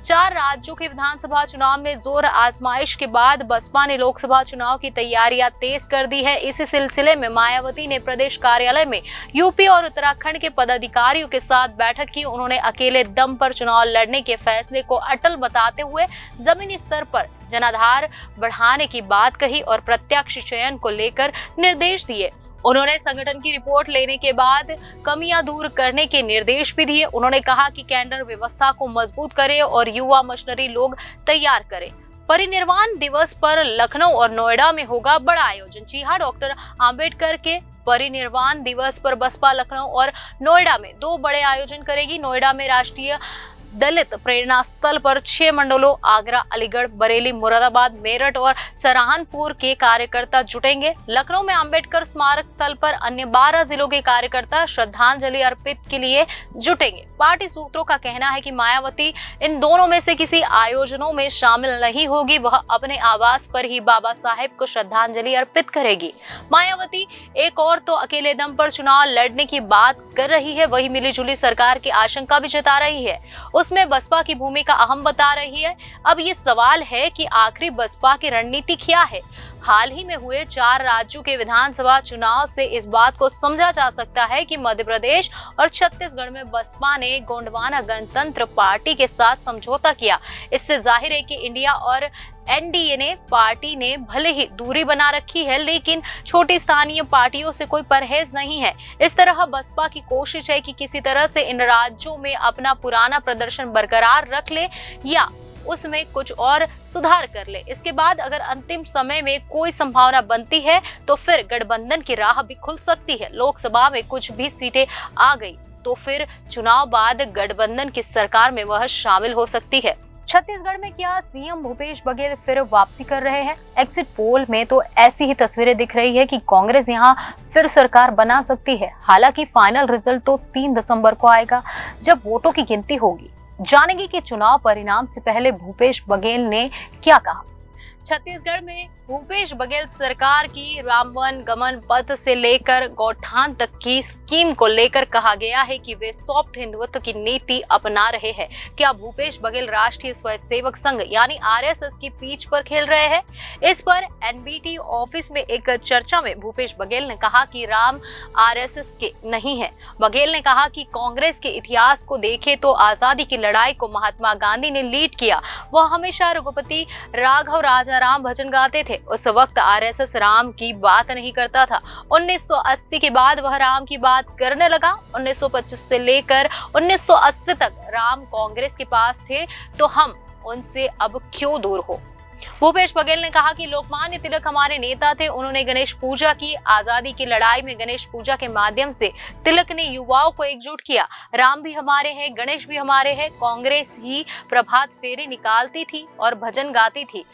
4 राज्यों के विधानसभा चुनाव में जोर आजमाइश के बाद बसपा ने लोकसभा चुनाव की तैयारियां तेज कर दी है। इसी सिलसिले में मायावती ने प्रदेश कार्यालय में यूपी और उत्तराखंड के पदाधिकारियों के साथ बैठक की। उन्होंने अकेले दम पर चुनाव लड़ने के फैसले को अटल बताते हुए जमीनी स्तर पर जनाधार बढ़ाने की बात कही और प्रत्याशी चयन को लेकर निर्देश दिए। उन्होंने संगठन की रिपोर्ट लेने के बाद कमियां दूर करने के निर्देश भी दिए। उन्होंने कहा कि कैडर व्यवस्था को मजबूत करें और युवा मशीनरी लोग तैयार करें। परिनिर्वाण दिवस पर लखनऊ और नोएडा में होगा बड़ा आयोजन। जी हां, डॉक्टर आंबेडकर के परिनिर्वाण दिवस पर बसपा लखनऊ और नोएडा में 2 बड़े आयोजन करेगी। नोएडा में राष्ट्रीय दलित प्रेरणा स्थल पर 6 मंडलों आगरा, अलीगढ़, बरेली, मुरादाबाद, मेरठ और सहारनपुर के कार्यकर्ता जुटेंगे। लखनऊ में अंबेडकर स्मारक स्थल पर अन्य 12 जिलों के कार्यकर्ता श्रद्धांजलि अर्पित के लिए जुटेंगे। पार्टी सूत्रों का कहना है कि मायावती इन दोनों में से किसी आयोजनों में शामिल नहीं होगी। वह अपने आवास पर ही बाबा साहेब को श्रद्धांजलि अर्पित करेगी। मायावती एक और तो अकेले दम पर चुनाव लड़ने की बात कर रही है, वही मिलीजुली सरकार की आशंका भी जता रही है। उसमें बसपा की भूमिका अहम बता रही है। अब ये सवाल है कि आखिर बसपा की रणनीति क्या है। हाल ही में हुए 4 राज्यों के विधानसभा चुनाव से इस बात को समझा जा सकता है कि मध्य प्रदेश और छत्तीसगढ़ में बसपा ने गोंडवाना गणतंत्र पार्टी के साथ समझौता किया। इससे जाहिर है कि इंडिया और एनडीए ने पार्टी ने भले ही दूरी बना रखी है, लेकिन छोटी स्थानीय पार्टियों से कोई परहेज नहीं है। इस तरह बसपा की कोशिश है कि किसी तरह से इन राज्यों में अपना पुराना प्रदर्शन बरकरार रख ले या उसमें कुछ और सुधार कर ले। इसके बाद अगर अंतिम समय में कोई संभावना बनती है तो फिर गठबंधन की राह भी खुल सकती है। लोकसभा में कुछ भी सीटें आ गई तो फिर चुनाव बाद गठबंधन की सरकार में वह शामिल हो सकती है। छत्तीसगढ़ में क्या सीएम भूपेश बघेल फिर वापसी कर रहे हैं? एग्जिट पोल में तो ऐसी ही तस्वीरें दिख रही है कि कांग्रेस यहां फिर सरकार बना सकती है। हालांकि फाइनल रिजल्ट तो 3 दिसंबर को आएगा, जब वोटों की गिनती होगी। जानेंगे कि चुनाव परिणाम से पहले भूपेश बघेल ने क्या कहा। छत्तीसगढ़ में भूपेश बघेल सरकार की रामवन गमन पथ से लेकर गौठान तक की स्कीम को लेकर कहा गया है कि वे सॉफ्ट हिंदुत्व की नीति अपना रहे हैं। क्या भूपेश बघेल राष्ट्रीय स्वयंसेवक संघ यानी आरएसएस की पीछ पर खेल रहे हैं? इस पर एनबीटी ऑफिस में एक चर्चा में भूपेश बघेल ने कहा कि राम आरएसएस के नहीं है। बघेल ने कहा कि कांग्रेस के इतिहास को देखें तो आजादी की लड़ाई को महात्मा गांधी ने लीड किया। वह हमेशा रघुपति राघव राजा राम भजन गाते थे। उस वक्त आरएसएस राम की बात नहीं करता था। 1980 के बाद वह राम की बात करने लगा। 1925 से लेकर 1980 तक राम कांग्रेस के पास थे, तो हम उनसे अब क्यों दूर हो। भूपेश बघेल ने कहा कि लोकमान्य तिलक हमारे नेता थे। उन्होंने गणेश पूजा की। आजादी की लड़ाई में गणेश पूजा के माध्यम से तिलक ने युवाओं को एकजुट किया। राम भी हमारे हैं, गणेश भी हमारे हैं। कांग्रेस ही प्रभात फेरी निकालती थी और भजन गाती थी।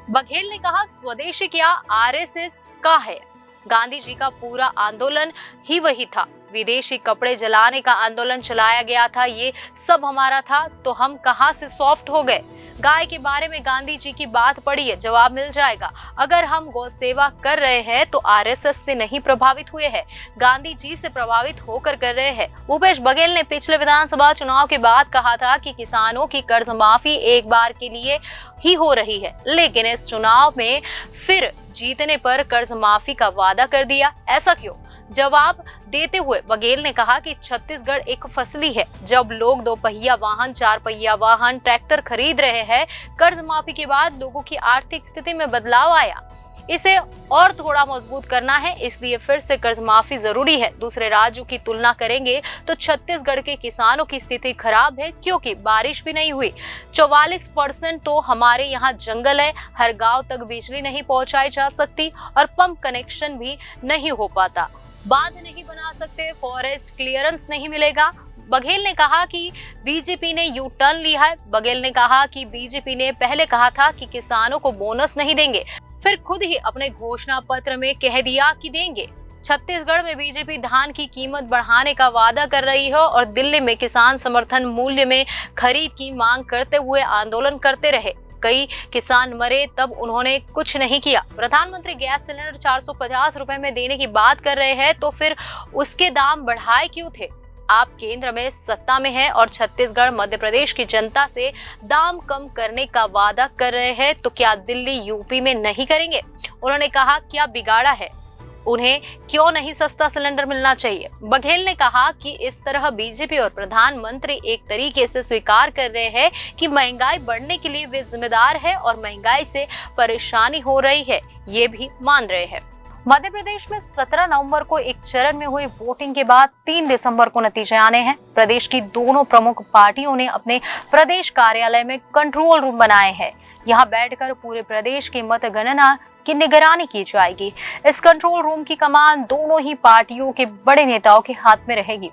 बघेल ने कहा स्वदेशी क्या आरएसएस का है। गांधी जी का पूरा आंदोलन ही वही था। विदेशी कपड़े जलाने का आंदोलन चलाया गया था। ये सब हमारा था, तो हम कहां से सॉफ्ट हो गए। गाय के बारे में गांधी जी की बात पढ़ी है, जवाब मिल जाएगा। अगर हम गौ सेवा कर रहे हैं तो आरएसएस से नहीं प्रभावित हुए हैं, गांधी जी से प्रभावित होकर कर रहे हैं। भूपेश बघेल ने पिछले विधानसभा चुनाव के बाद कहा था कि किसानों की कर्ज माफी एक बार के लिए ही हो रही है, लेकिन इस चुनाव में फिर जीतने पर कर्ज माफी का वादा कर दिया। ऐसा क्यों? जवाब देते हुए बघेल ने कहा कि छत्तीसगढ़ एक फसली है। जब लोग 2 पहिया वाहन, 4 पहिया वाहन, ट्रैक्टर खरीद रहे हैं, कर्ज माफी के बाद लोगों की आर्थिक स्थिति में बदलाव आया। इसे और थोड़ा मजबूत करना है, इसलिए फिर से कर्ज माफी जरूरी है। दूसरे राज्यों की तुलना करेंगे तो छत्तीसगढ़ के किसानों की स्थिति खराब है, क्योंकि बारिश भी नहीं हुई। 44% तो हमारे यहाँ जंगल है। हर गांव तक बिजली नहीं पहुंचाई जा सकती और पंप कनेक्शन भी नहीं हो पाता। बांध नहीं बना सकते, फॉरेस्ट क्लियरेंस नहीं मिलेगा। बघेल ने कहा कि बीजेपी ने यू टर्न लिया है। बघेल ने कहा कि बीजेपी ने पहले कहा था कि किसानों को बोनस नहीं देंगे, फिर खुद ही अपने घोषणा पत्र में कह दिया कि देंगे। छत्तीसगढ़ में बीजेपी धान की कीमत बढ़ाने का वादा कर रही है और दिल्ली में किसान समर्थन मूल्य में खरीद की मांग करते हुए आंदोलन करते रहे। कई किसान मरे, तब उन्होंने कुछ नहीं किया। प्रधानमंत्री गैस सिलेंडर 450 रुपए में देने की बात कर रहे हैं, तो फिर उसके दाम बढ़ाए क्यों थे? आप केंद्र में सत्ता में हैं और छत्तीसगढ़ मध्य प्रदेश की जनता से दाम कम करने का वादा कर रहे हैं, तो क्या दिल्ली यूपी में नहीं करेंगे? उन्होंने कहा, क्या बिगाड़ा है? उन्हें क्यों नहीं सस्ता सिलेंडर मिलना चाहिए? बघेल ने कहा कि इस तरह बीजेपी और प्रधानमंत्री एक तरीके से स्वीकार कर रहे हैं कि महंगाई बढ़ने के लिए वे जिम्मेदार है और महंगाई से परेशानी हो रही है, ये भी मान रहे हैं। मध्य प्रदेश में 17 नवंबर को एक चरण में हुई वोटिंग के बाद 3 दिसंबर को नतीजे आने हैं। प्रदेश की दोनों प्रमुख पार्टियों ने अपने प्रदेश कार्यालय में कंट्रोल रूम बनाए हैं। यहाँ बैठकर पूरे प्रदेश की मतगणना की निगरानी की जाएगी। इस कंट्रोल रूम की कमान दोनों ही पार्टियों के बड़े नेताओं के हाथ में रहेगी।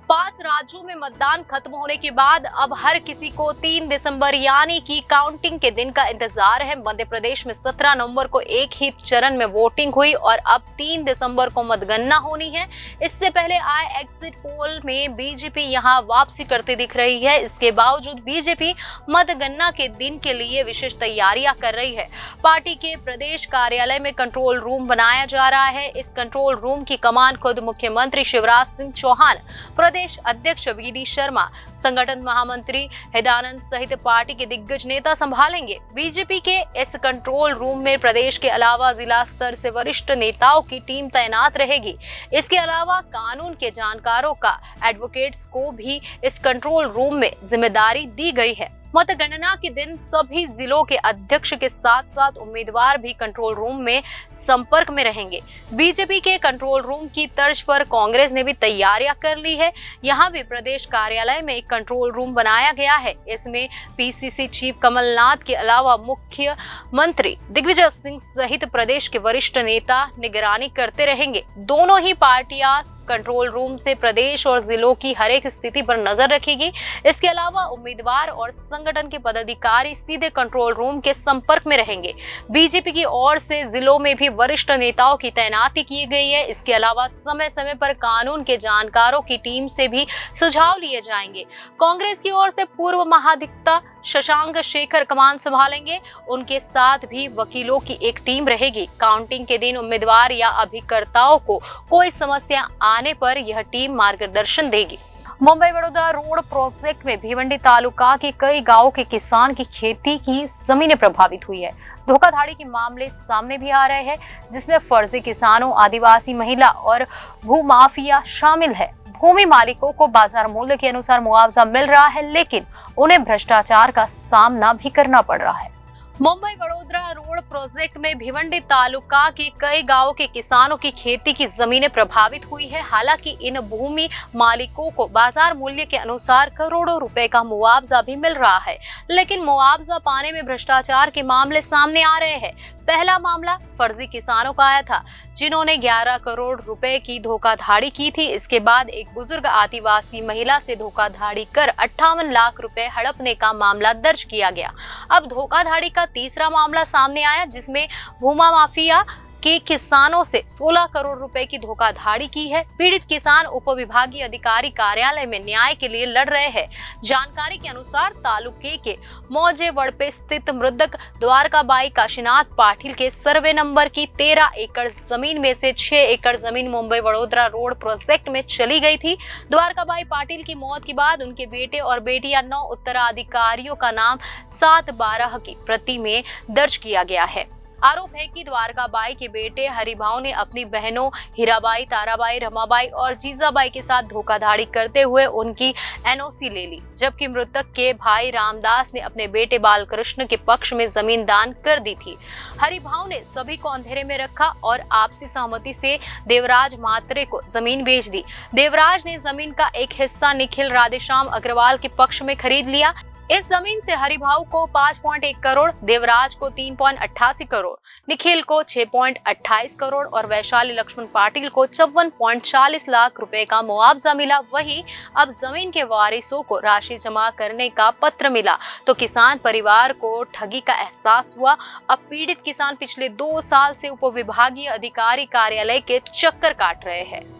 5 राज्यों में मतदान खत्म होने के बाद अब हर किसी को 3 दिसंबर यानी कि काउंटिंग के दिन का इंतजार है। मध्य प्रदेश में 17 नवंबर को एक ही चरण में वोटिंग हुई और अब 3 दिसंबर को मतगणना होनी है। इससे पहले आए एग्जिट पोल में बीजेपी यहां वापसी करती दिख रही है। इसके बावजूद बीजेपी मतगणना के दिन के लिए विशेष तैयारियां कर रही है। पार्टी के प्रदेश कार्यालय में कंट्रोल रूम बनाया जा रहा है। इस कंट्रोल रूम की कमान खुद मुख्यमंत्री शिवराज सिंह चौहान, प्रदेश अध्यक्ष वी.डी. शर्मा, संगठन महामंत्री हृदयानंद सहित पार्टी के दिग्गज नेता संभालेंगे। बीजेपी के इस कंट्रोल रूम में प्रदेश के अलावा जिला स्तर से वरिष्ठ नेताओं की टीम तैनात रहेगी। इसके अलावा कानून के जानकारों का एडवोकेट्स को भी इस कंट्रोल रूम में जिम्मेदारी दी गई है। मतगणना के दिन सभी जिलों के अध्यक्ष के साथ साथ उम्मीदवार भी कंट्रोल रूम में संपर्क में रहेंगे। बीजेपी के कंट्रोल रूम की तर्ज पर कांग्रेस ने भी तैयारियां कर ली है। यहां भी प्रदेश कार्यालय में एक कंट्रोल रूम बनाया गया है। इसमें पीसीसी चीफ कमलनाथ के अलावा मुख्यमंत्री दिग्विजय सिंह सहित प्रदेश के वरिष्ठ नेता निगरानी करते रहेंगे। दोनों ही पार्टियां कंट्रोल रूम से प्रदेश और जिलों की हर एक स्थिति पर नजर रखेगी। इसके अलावा उम्मीदवार और संगठन के पदाधिकारी सीधे कंट्रोल रूम के संपर्क में रहेंगे। बीजेपी की ओर से जिलों में भी वरिष्ठ नेताओं की तैनाती की गई है। इसके अलावा समय समय पर कानून के जानकारों की टीम से भी सुझाव लिए जाएंगे। कांग्रेस की ओर से पूर्व महाधिवक्ता शशांक शेखर कमान संभालेंगे। उनके साथ भी वकीलों की एक टीम रहेगी। काउंटिंग के दिन उम्मीदवार या अभिकर्ताओं को कोई समस्या आने पर यह टीम मार्गदर्शन देगी। मुंबई वडोदरा रोड प्रोजेक्ट में भिवंडी तालुका के कई गांवों के किसान की खेती की जमीनें प्रभावित हुई है। धोखाधड़ी के मामले सामने भी आ रहे हैं, जिसमें फर्जी किसानों, आदिवासी महिला और भूमाफिया शामिल है। भूमि मालिकों को बाजार मूल्य के अनुसार मुआवजा मिल रहा है, लेकिन उन्हें भ्रष्टाचार का सामना भी करना पड़ रहा है। मुंबई वडोदरा रोड प्रोजेक्ट में भिवंडी तालुका के कई गांवों के किसानों की खेती की जमीनें प्रभावित हुई है। हालांकि इन भूमि मालिकों को बाजार मूल्य के अनुसार करोड़ों रुपए का मुआवजा भी मिल रहा है, लेकिन मुआवजा पाने में भ्रष्टाचार के मामले सामने आ रहे हैं। पहला मामला फर्जी किसानों का आया था, जिन्होंने 11 करोड़ रुपए की धोखाधड़ी की थी। इसके बाद एक बुजुर्ग आदिवासी महिला से धोखाधड़ी कर 58 लाख रुपए हड़पने का मामला दर्ज किया गया। अब धोखाधड़ी का तीसरा मामला सामने आया, जिसमें भूमा माफिया के किसानों से 16 करोड़ रुपए की धोखाधड़ी की है। पीड़ित किसान उपविभागीय अधिकारी कार्यालय में न्याय के लिए लड़ रहे हैं। जानकारी के अनुसार तालुके के मौजेवड़ स्थित मृतक द्वारकाबाई काशीनाथ पाटिल के सर्वे नंबर की 13 एकड़ जमीन में से 6 एकड़ जमीन मुंबई वडोदरा रोड प्रोजेक्ट में चली गई थी। द्वारकाबाई पाटिल की मौत के बाद उनके बेटे और बेटियां 9 उत्तराधिकारियों का नाम 7/12 की प्रति में दर्ज किया गया है। आरोप है कि द्वारकाबाई के बेटे हरिभाव ने अपनी बहनों हीराबाई, ताराबाई, रमाबाई और जीजाबाई के साथ धोखाधड़ी करते हुए उनकी एनओसी ले ली, जबकि मृतक के भाई रामदास ने अपने बेटे बालकृष्ण के पक्ष में जमीन दान कर दी थी। हरिभाव ने सभी को अंधेरे में रखा और आपसी सहमति से देवराज मात्रे को जमीन बेच दी। देवराज ने जमीन का एक हिस्सा निखिल राधेश्याम अग्रवाल के पक्ष में खरीद लिया। इस जमीन से हरिभाव को 5.1 करोड़, देवराज को 3.88 करोड़, निखिल को 6.28 करोड़ और वैशाली लक्ष्मण पाटिल को 54.40 लाख रुपए का मुआवजा मिला। वहीं अब जमीन के वारिसों को राशि जमा करने का पत्र मिला तो किसान परिवार को ठगी का एहसास हुआ। अब पीड़ित किसान पिछले 2 साल से उपविभागीय अधिकारी कार्यालय के चक्कर काट रहे हैं।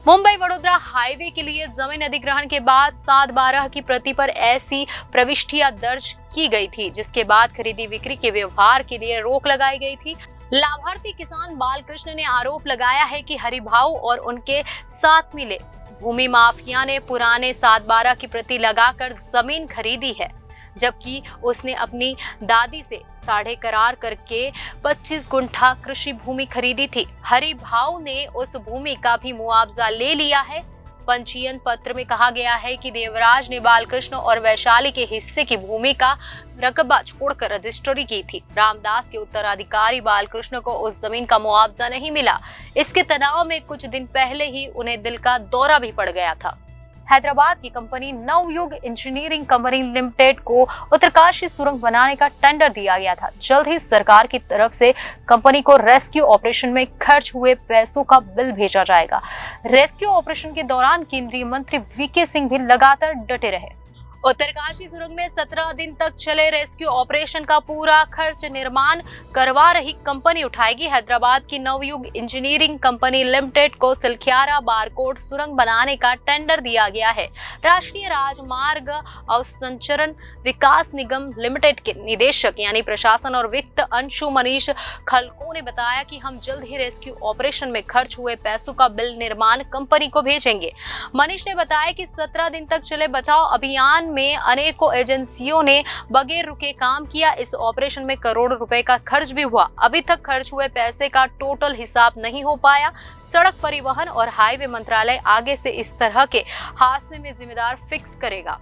मुंबई वडोदरा हाईवे के लिए जमीन अधिग्रहण के बाद 7/12 की प्रति पर ऐसी प्रविष्टियां दर्ज की गई थी, जिसके बाद खरीदी बिक्री के व्यवहार के लिए रोक लगाई गई थी। लाभार्थी किसान बालकृष्ण ने आरोप लगाया है कि हरिभाव और उनके साथ मिले भूमि माफिया ने पुराने 7/12 की प्रति लगाकर जमीन खरीदी है, जबकि उसने अपनी दादी से साढ़े करार करके 25 गुंठा कृषि भूमि खरीदी थी। हरिभाऊ ने उस भूमि का भी मुआवजा ले लिया है। पंजीयन पत्र में कहा गया है कि देवराज ने बालकृष्ण और वैशाली के हिस्से की भूमि का रकबा छोड़कर रजिस्ट्री की थी। रामदास के उत्तराधिकारी बालकृष्ण को उस जमीन का मुआवजा नहीं मिला। इसके तनाव में कुछ दिन पहले ही उन्हें दिल का दौरा भी पड़ गया था। हैदराबाद की company Navyug engineering company limited को उत्तरकाशी सुरंग बनाने का टेंडर दिया गया था। जल्द ही सरकार की तरफ से कंपनी को रेस्क्यू ऑपरेशन में खर्च हुए पैसों का बिल भेजा जाएगा। रेस्क्यू ऑपरेशन के दौरान केंद्रीय मंत्री वीके सिंह भी लगातार डटे रहे। उत्तरकाशी सुरंग में 17 दिन तक चले रेस्क्यू ऑपरेशन का पूरा खर्च निर्माण करवा रही कंपनी उठाएगी। हैदराबाद की नवयुग इंजीनियरिंग कंपनी लिमिटेड को सिलख्यारा बारकोट सुरंग बनाने का टेंडर दिया गया है। राष्ट्रीय राजमार्ग अवसंरचना विकास निगम लिमिटेड के निदेशक यानी प्रशासन और वित्त अंशु मनीष खलको ने बताया कि हम जल्द ही रेस्क्यू ऑपरेशन में खर्च हुए पैसों का बिल निर्माण कंपनी को भेजेंगे। मनीष ने बताया कि 17 दिन तक चले बचाव अभियान में अनेकों एजेंसियों ने बगैर रुके काम किया। इस ऑपरेशन में करोड़ों रुपए का खर्च भी हुआ। अभी तक खर्च हुए पैसे का टोटल हिसाब नहीं हो पाया। सड़क परिवहन और हाईवे मंत्रालय आगे से इस तरह के हादसे में जिम्मेदार फिक्स करेगा।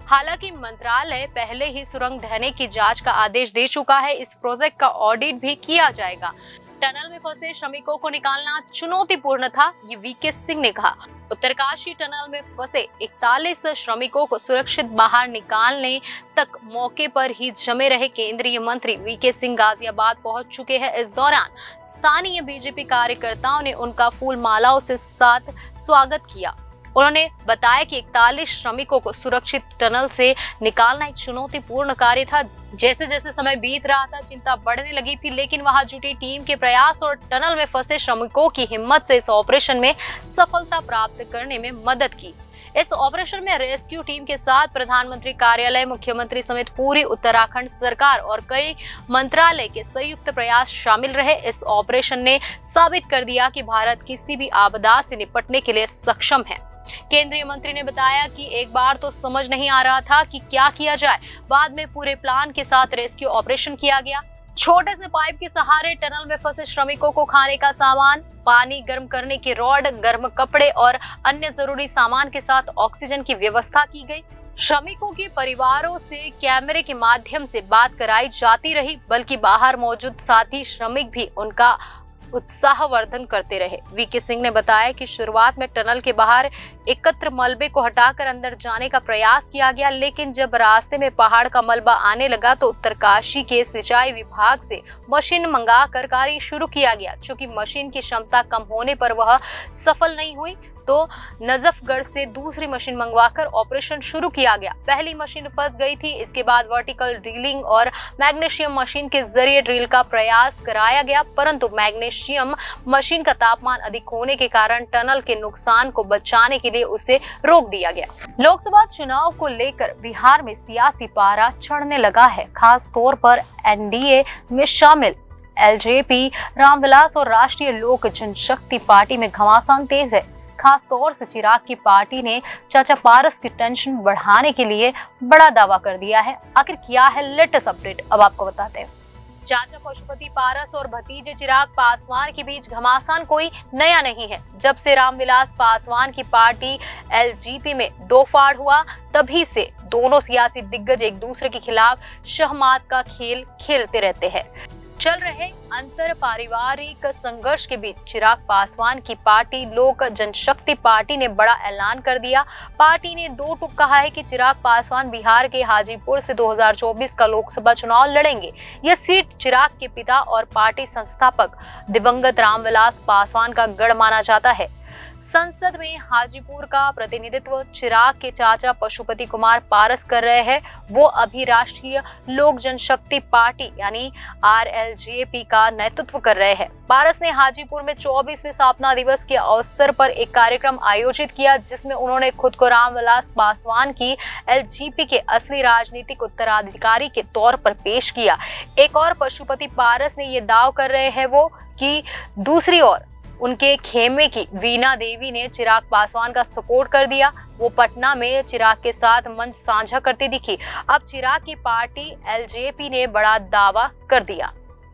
हालांकि मंत्रालय पहले ही सुरंग ढहने की जांच का आदेश दे चुका है। इस प्रोजेक्ट का ऑडिट भी किया जाएगा। टनल में फंसे श्रमिकों को निकालना चुनौतीपूर्ण था, ये वीके सिंह ने कहा। उत्तरकाशी टनल में फंसे 41 श्रमिकों को सुरक्षित बाहर निकालने तक मौके पर ही जमे रहे केंद्रीय मंत्री वीके सिंह गाजियाबाद पहुंच चुके हैं। इस दौरान स्थानीय बीजेपी कार्यकर्ताओं ने उनका फूल मालाओं से साथ स्वागत किया। उन्होंने बताया कि 41 श्रमिकों को सुरक्षित टनल से निकालना एक चुनौतीपूर्ण कार्य था। जैसे जैसे समय बीत रहा था, चिंता बढ़ने लगी थी, लेकिन वहां जुटी टीम के प्रयास और टनल में फंसे श्रमिकों की हिम्मत से इस ऑपरेशन में सफलता प्राप्त करने में मदद की। इस ऑपरेशन में रेस्क्यू टीम के साथ प्रधानमंत्री कार्यालय, मुख्यमंत्री समेत पूरी उत्तराखंड सरकार और कई मंत्रालय के संयुक्त प्रयास शामिल रहे। इस ऑपरेशन ने साबित कर दिया कि भारत किसी भी आपदा से निपटने के लिए सक्षम है। केंद्रीय मंत्री ने बताया कि एक बार तो समझ नहीं आ रहा था कि क्या किया जाए, बाद में पूरे प्लान के साथ रेस्क्यू ऑपरेशन किया गया। छोटे से पाइप के सहारे टनल में फंसे श्रमिकों को खाने का सामान, पानी गर्म करने की रॉड, गर्म कपड़े और अन्य जरूरी सामान के साथ ऑक्सीजन की व्यवस्था की गई। श्रमिकों के परिवारों से कैमरे के माध्यम से बात कराई जाती रही, बल्कि बाहर मौजूद साथी श्रमिक भी उनका उत्साहवर्धन करते रहे। वीके सिंह ने बताया कि शुरुआत में टनल के बाहर एकत्र मलबे को हटाकर अंदर जाने का प्रयास किया गया, लेकिन जब रास्ते में पहाड़ का मलबा आने लगा तो उत्तरकाशी के सिंचाई विभाग से मशीन मंगाकर कार्य शुरू किया गया। चूंकि मशीन की क्षमता कम होने पर वह सफल नहीं हुई, तो नजफगढ़ से दूसरी मशीन मंगवाकर ऑपरेशन शुरू किया गया। पहली मशीन फंस गई थी। इसके बाद वर्टिकल ड्रिलिंग और मैग्नीशियम मशीन के जरिए ड्रिल का प्रयास कराया गया, परंतु मैग्नीशियम मशीन का तापमान अधिक होने के कारण टनल के नुकसान को बचाने के लिए उसे रोक दिया गया। लोकसभा चुनाव को लेकर बिहार में सियासी पारा चढ़ने लगा है। खास तौर पर एनडीए में शामिल एलजेपी, रामविलास और राष्ट्रीय लोक जनशक्ति पार्टी में घमासान तेज है। खास तौर से चिराग की पार्टी ने चाचा पारस की टेंशन बढ़ाने के लिए बड़ा दावा कर दिया है। आखिर क्या है लेटेस्ट अपडेट, अब आपको बताते हैं। चाचा पशुपति पारस और भतीजे चिराग पासवान के बीच घमासान कोई नया नहीं है। जब से रामविलास पासवान की पार्टी एलजेपी में दो फाड़ हुआ, तभी से दोनों सियासी दिग्गज एक दूसरे के खिलाफ शहमात का खेल खेलते रहते हैं। चल रहे अंतर पारिवारिक संघर्ष के बीच चिराग पासवान की पार्टी लोक जनशक्ति पार्टी ने बड़ा ऐलान कर दिया। पार्टी ने दो टूक कहा है कि चिराग पासवान बिहार के हाजीपुर से 2024 का लोकसभा चुनाव लड़ेंगे। यह सीट चिराग के पिता और पार्टी संस्थापक दिवंगत रामविलास पासवान का गढ़ माना जाता है। संसद में हाजीपुर का प्रतिनिधित्व चिराग के चाचा पशुपति कुमार पारस कर रहे हैं। वो अभी राष्ट्रीय लोक जनशक्ति पार्टी यानी आरएलजेपी का नेतृत्व कर रहे हैं। पारस ने हाजीपुर में 24वें स्थापना दिवस के अवसर पर एक कार्यक्रम आयोजित किया, जिसमें उन्होंने खुद को रामविलास पासवान की एलजेपी के असली राजनीतिक उत्तराधिकारी के तौर पर पेश किया। एक और पशुपति पारस ने ये दाव कर रहे हैं वो कि दूसरी ओर उनके खेमे की वीणा देवी ने चिराग पासवान का सपोर्ट कर दिया। वो पटना में चिराग के साथ मंच साझा करती दिखी। अब चिराग की पार्टी एलजेपी ने बड़ा दावा कर दिया।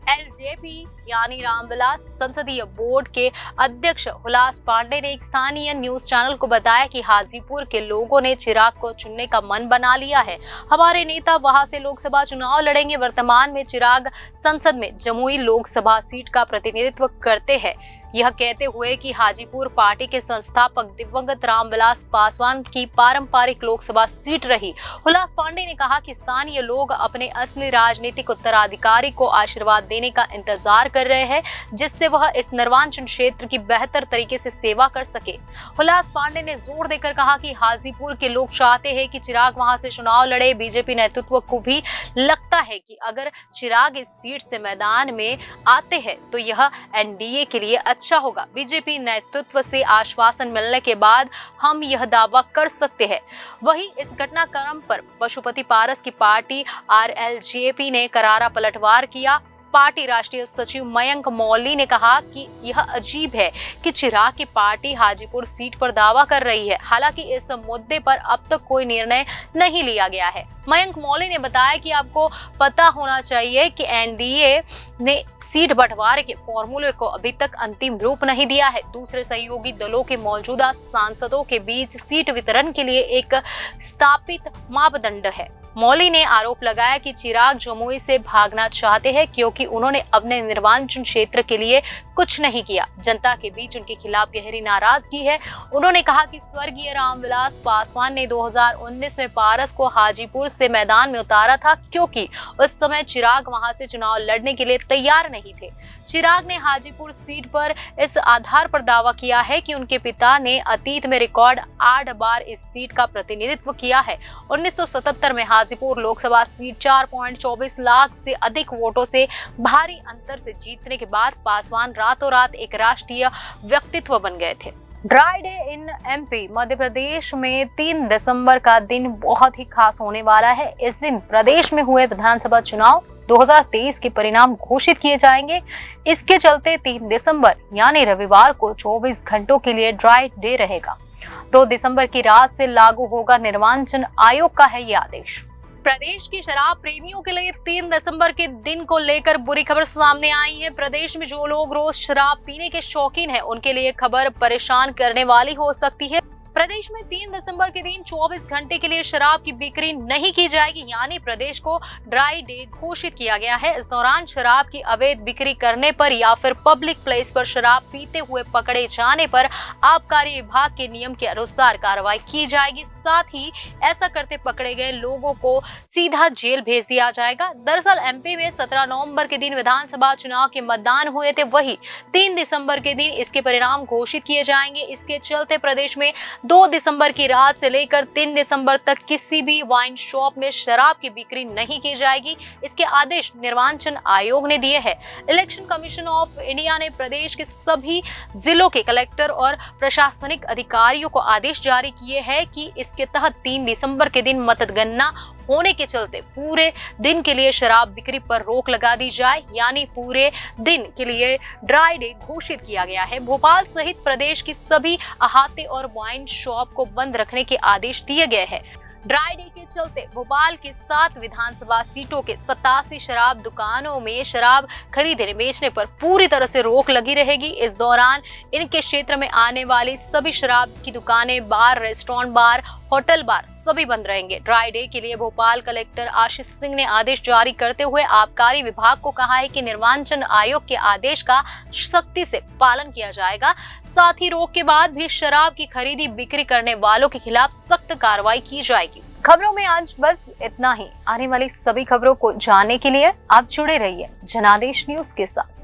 एलजेपी यानी रामविलास संसदीय बोर्ड के अध्यक्ष हुलास पांडे ने एक स्थानीय न्यूज चैनल को बताया कि हाजीपुर के लोगों ने चिराग को चुनने का मन बना लिया है। हमारे नेता वहां से लोकसभा चुनाव लड़ेंगे। वर्तमान में चिराग संसद में जमुई लोकसभा सीट का प्रतिनिधित्व करते हैं। यह कहते हुए कि हाजीपुर पार्टी के संस्थापक दिवंगत रामविलास पासवान की पारंपरिक लोकसभा सीट रही। हुलास पांडे ने कहा कि स्थानीय लोग अपने असली राजनीतिक उत्तराधिकारी को आशीर्वाद देने का इंतजार कर रहे हैं, जिससे वह इस निर्वाचन क्षेत्र की बेहतर तरीके से सेवा कर सके। हुलास पांडे ने जोर देकर कहा कि हाजीपुर के लोग चाहते हैं कि चिराग वहां से चुनाव लड़े। बीजेपी नेतृत्व को भी लगता है कि अगर चिराग इस सीट से मैदान में आते हैं तो यह एनडीए के लिए अच्छा होगा। बीजेपी नेतृत्व से आश्वासन मिलने के बाद हम यह दावा कर सकते हैं। वहीं इस घटनाक्रम पर पशुपति पारस की पार्टी आरएलजेपी ने करारा पलटवार किया। पार्टी राष्ट्रीय सचिव मयंक मौली ने कहा कि यह अजीब है कि चिराग की पार्टी हाजीपुर सीट पर दावा कर रही है। हालांकि इस मुद्दे पर अब तक कोई निर्णय नहीं लिया गया है। मयंक मौली ने बताया कि आपको पता होना चाहिए कि एनडीए ने सीट बंटवारे के फॉर्मूले को अभी तक अंतिम रूप नहीं दिया है। दूसरे सहयोगी दलों के मौजूदा सांसदों के बीच सीट वितरण के लिए एक स्थापित मापदंड है। मौली ने आरोप लगाया कि चिराग जमुई से भागना चाहते हैं क्योंकि उन्होंने अपने निर्वाचन क्षेत्र के लिए कुछ नहीं किया। जनता के बीच उनके खिलाफ गहरी नाराजगी है। उन्होंने कहा कि स्वर्गीय रामविलास पासवान ने 2019 में पारस को हाजीपुर से मैदान में उतारा था क्योंकि उस समय चिराग वहां से चुनाव लड़ने के लिए तैयार नहीं थे। चिराग ने हाजीपुर सीट पर इस आधार पर दावा किया है कि उनके पिता ने अतीत में रिकॉर्ड 8 बार इस सीट का प्रतिनिधित्व किया है। 1977 में हाजीपुर लोकसभा सीट 4.24 लाख से अधिक वोटों से भारी अंतर से जीतने के बाद पासवान रातों रात एक राष्ट्रीय व्यक्तित्व बन गए थे। Dry day in MP Madhya Pradesh में 3 दिसंबर का दिन बहुत ही खास होने वाला है। इस दिन प्रदेश में हुए विधानसभा चुनाव 2023 के परिणाम घोषित किए जाएंगे। इसके चलते 3 दिसंबर यानी रविवार को 24 घंटों के लिए ड्राई डे रहेगा। 2 दिसंबर की रात से लागू होगा निर्वाचन आयोग का है ये आदेश। प्रदेश की शराब प्रेमियों के लिए 3 दिसंबर के दिन को लेकर बुरी खबर सामने आई है। प्रदेश में जो लोग रोज शराब पीने के शौकीन हैं, उनके लिए खबर परेशान करने वाली हो सकती है। प्रदेश में 3 दिसंबर के दिन 24 घंटे के लिए शराब की बिक्री नहीं की जाएगी, यानी प्रदेश को ड्राई डे घोषित किया गया है। इस दौरान शराब की अवैध बिक्री करने पर या फिर पब्लिक प्लेस पर शराब पीते हुए पकड़े जाने पर आबकारी विभाग के नियम के अनुसार कार्रवाई की जाएगी। साथ ही ऐसा करते पकड़े गए लोगों को सीधा जेल भेज दिया जाएगा। दरअसल एमपी में 17 नवंबर के दिन विधानसभा चुनाव के मतदान हुए थे, वही 3 दिसंबर के दिन इसके परिणाम घोषित किए जाएंगे। इसके चलते प्रदेश में 2 दिसंबर की रात से लेकर 3 दिसंबर तक किसी भी वाइन शॉप में शराब की बिक्री नहीं की जाएगी। इसके आदेश निर्वाचन आयोग ने दिए हैं। इलेक्शन कमीशन ऑफ इंडिया ने प्रदेश के सभी जिलों के कलेक्टर और प्रशासनिक अधिकारियों को आदेश जारी किए हैं कि इसके तहत 3 दिसंबर के दिन मतगणना होने के चलते पूरे दिन के लिए शराब बिक्री पर रोक लगा दी जाए, यानी पूरे दिन के लिए ड्राई डे घोषित किया गया है। भोपाल सहित प्रदेश की सभी अहाते और वाइन शॉप को बंद रखने के आदेश दिए गए हैं। ड्राई डे के चलते भोपाल के 7 विधानसभा सीटों के 87 शराब दुकानों में शराब खरीदने बेचने पर पूरी तरह से रोक लगी रहेगी। इस दौरान इनके क्षेत्र में आने वाली सभी शराब की दुकानें, बार, रेस्टोरेंट, बार, होटल, बार सभी बंद रहेंगे। ड्राई डे के लिए भोपाल कलेक्टर आशीष सिंह ने आदेश जारी करते हुए आबकारी विभाग को कहा है कि निर्वाचन आयोग के आदेश का सख्ती से पालन किया जाएगा। साथ ही रोक के बाद भी शराब की खरीदी बिक्री करने वालों के खिलाफ सख्त कार्रवाई की जाएगी। खबरों में आज बस इतना ही। आने वाली सभी खबरों को जानने के लिए आप जुड़े रहिए जनादेश न्यूज के साथ।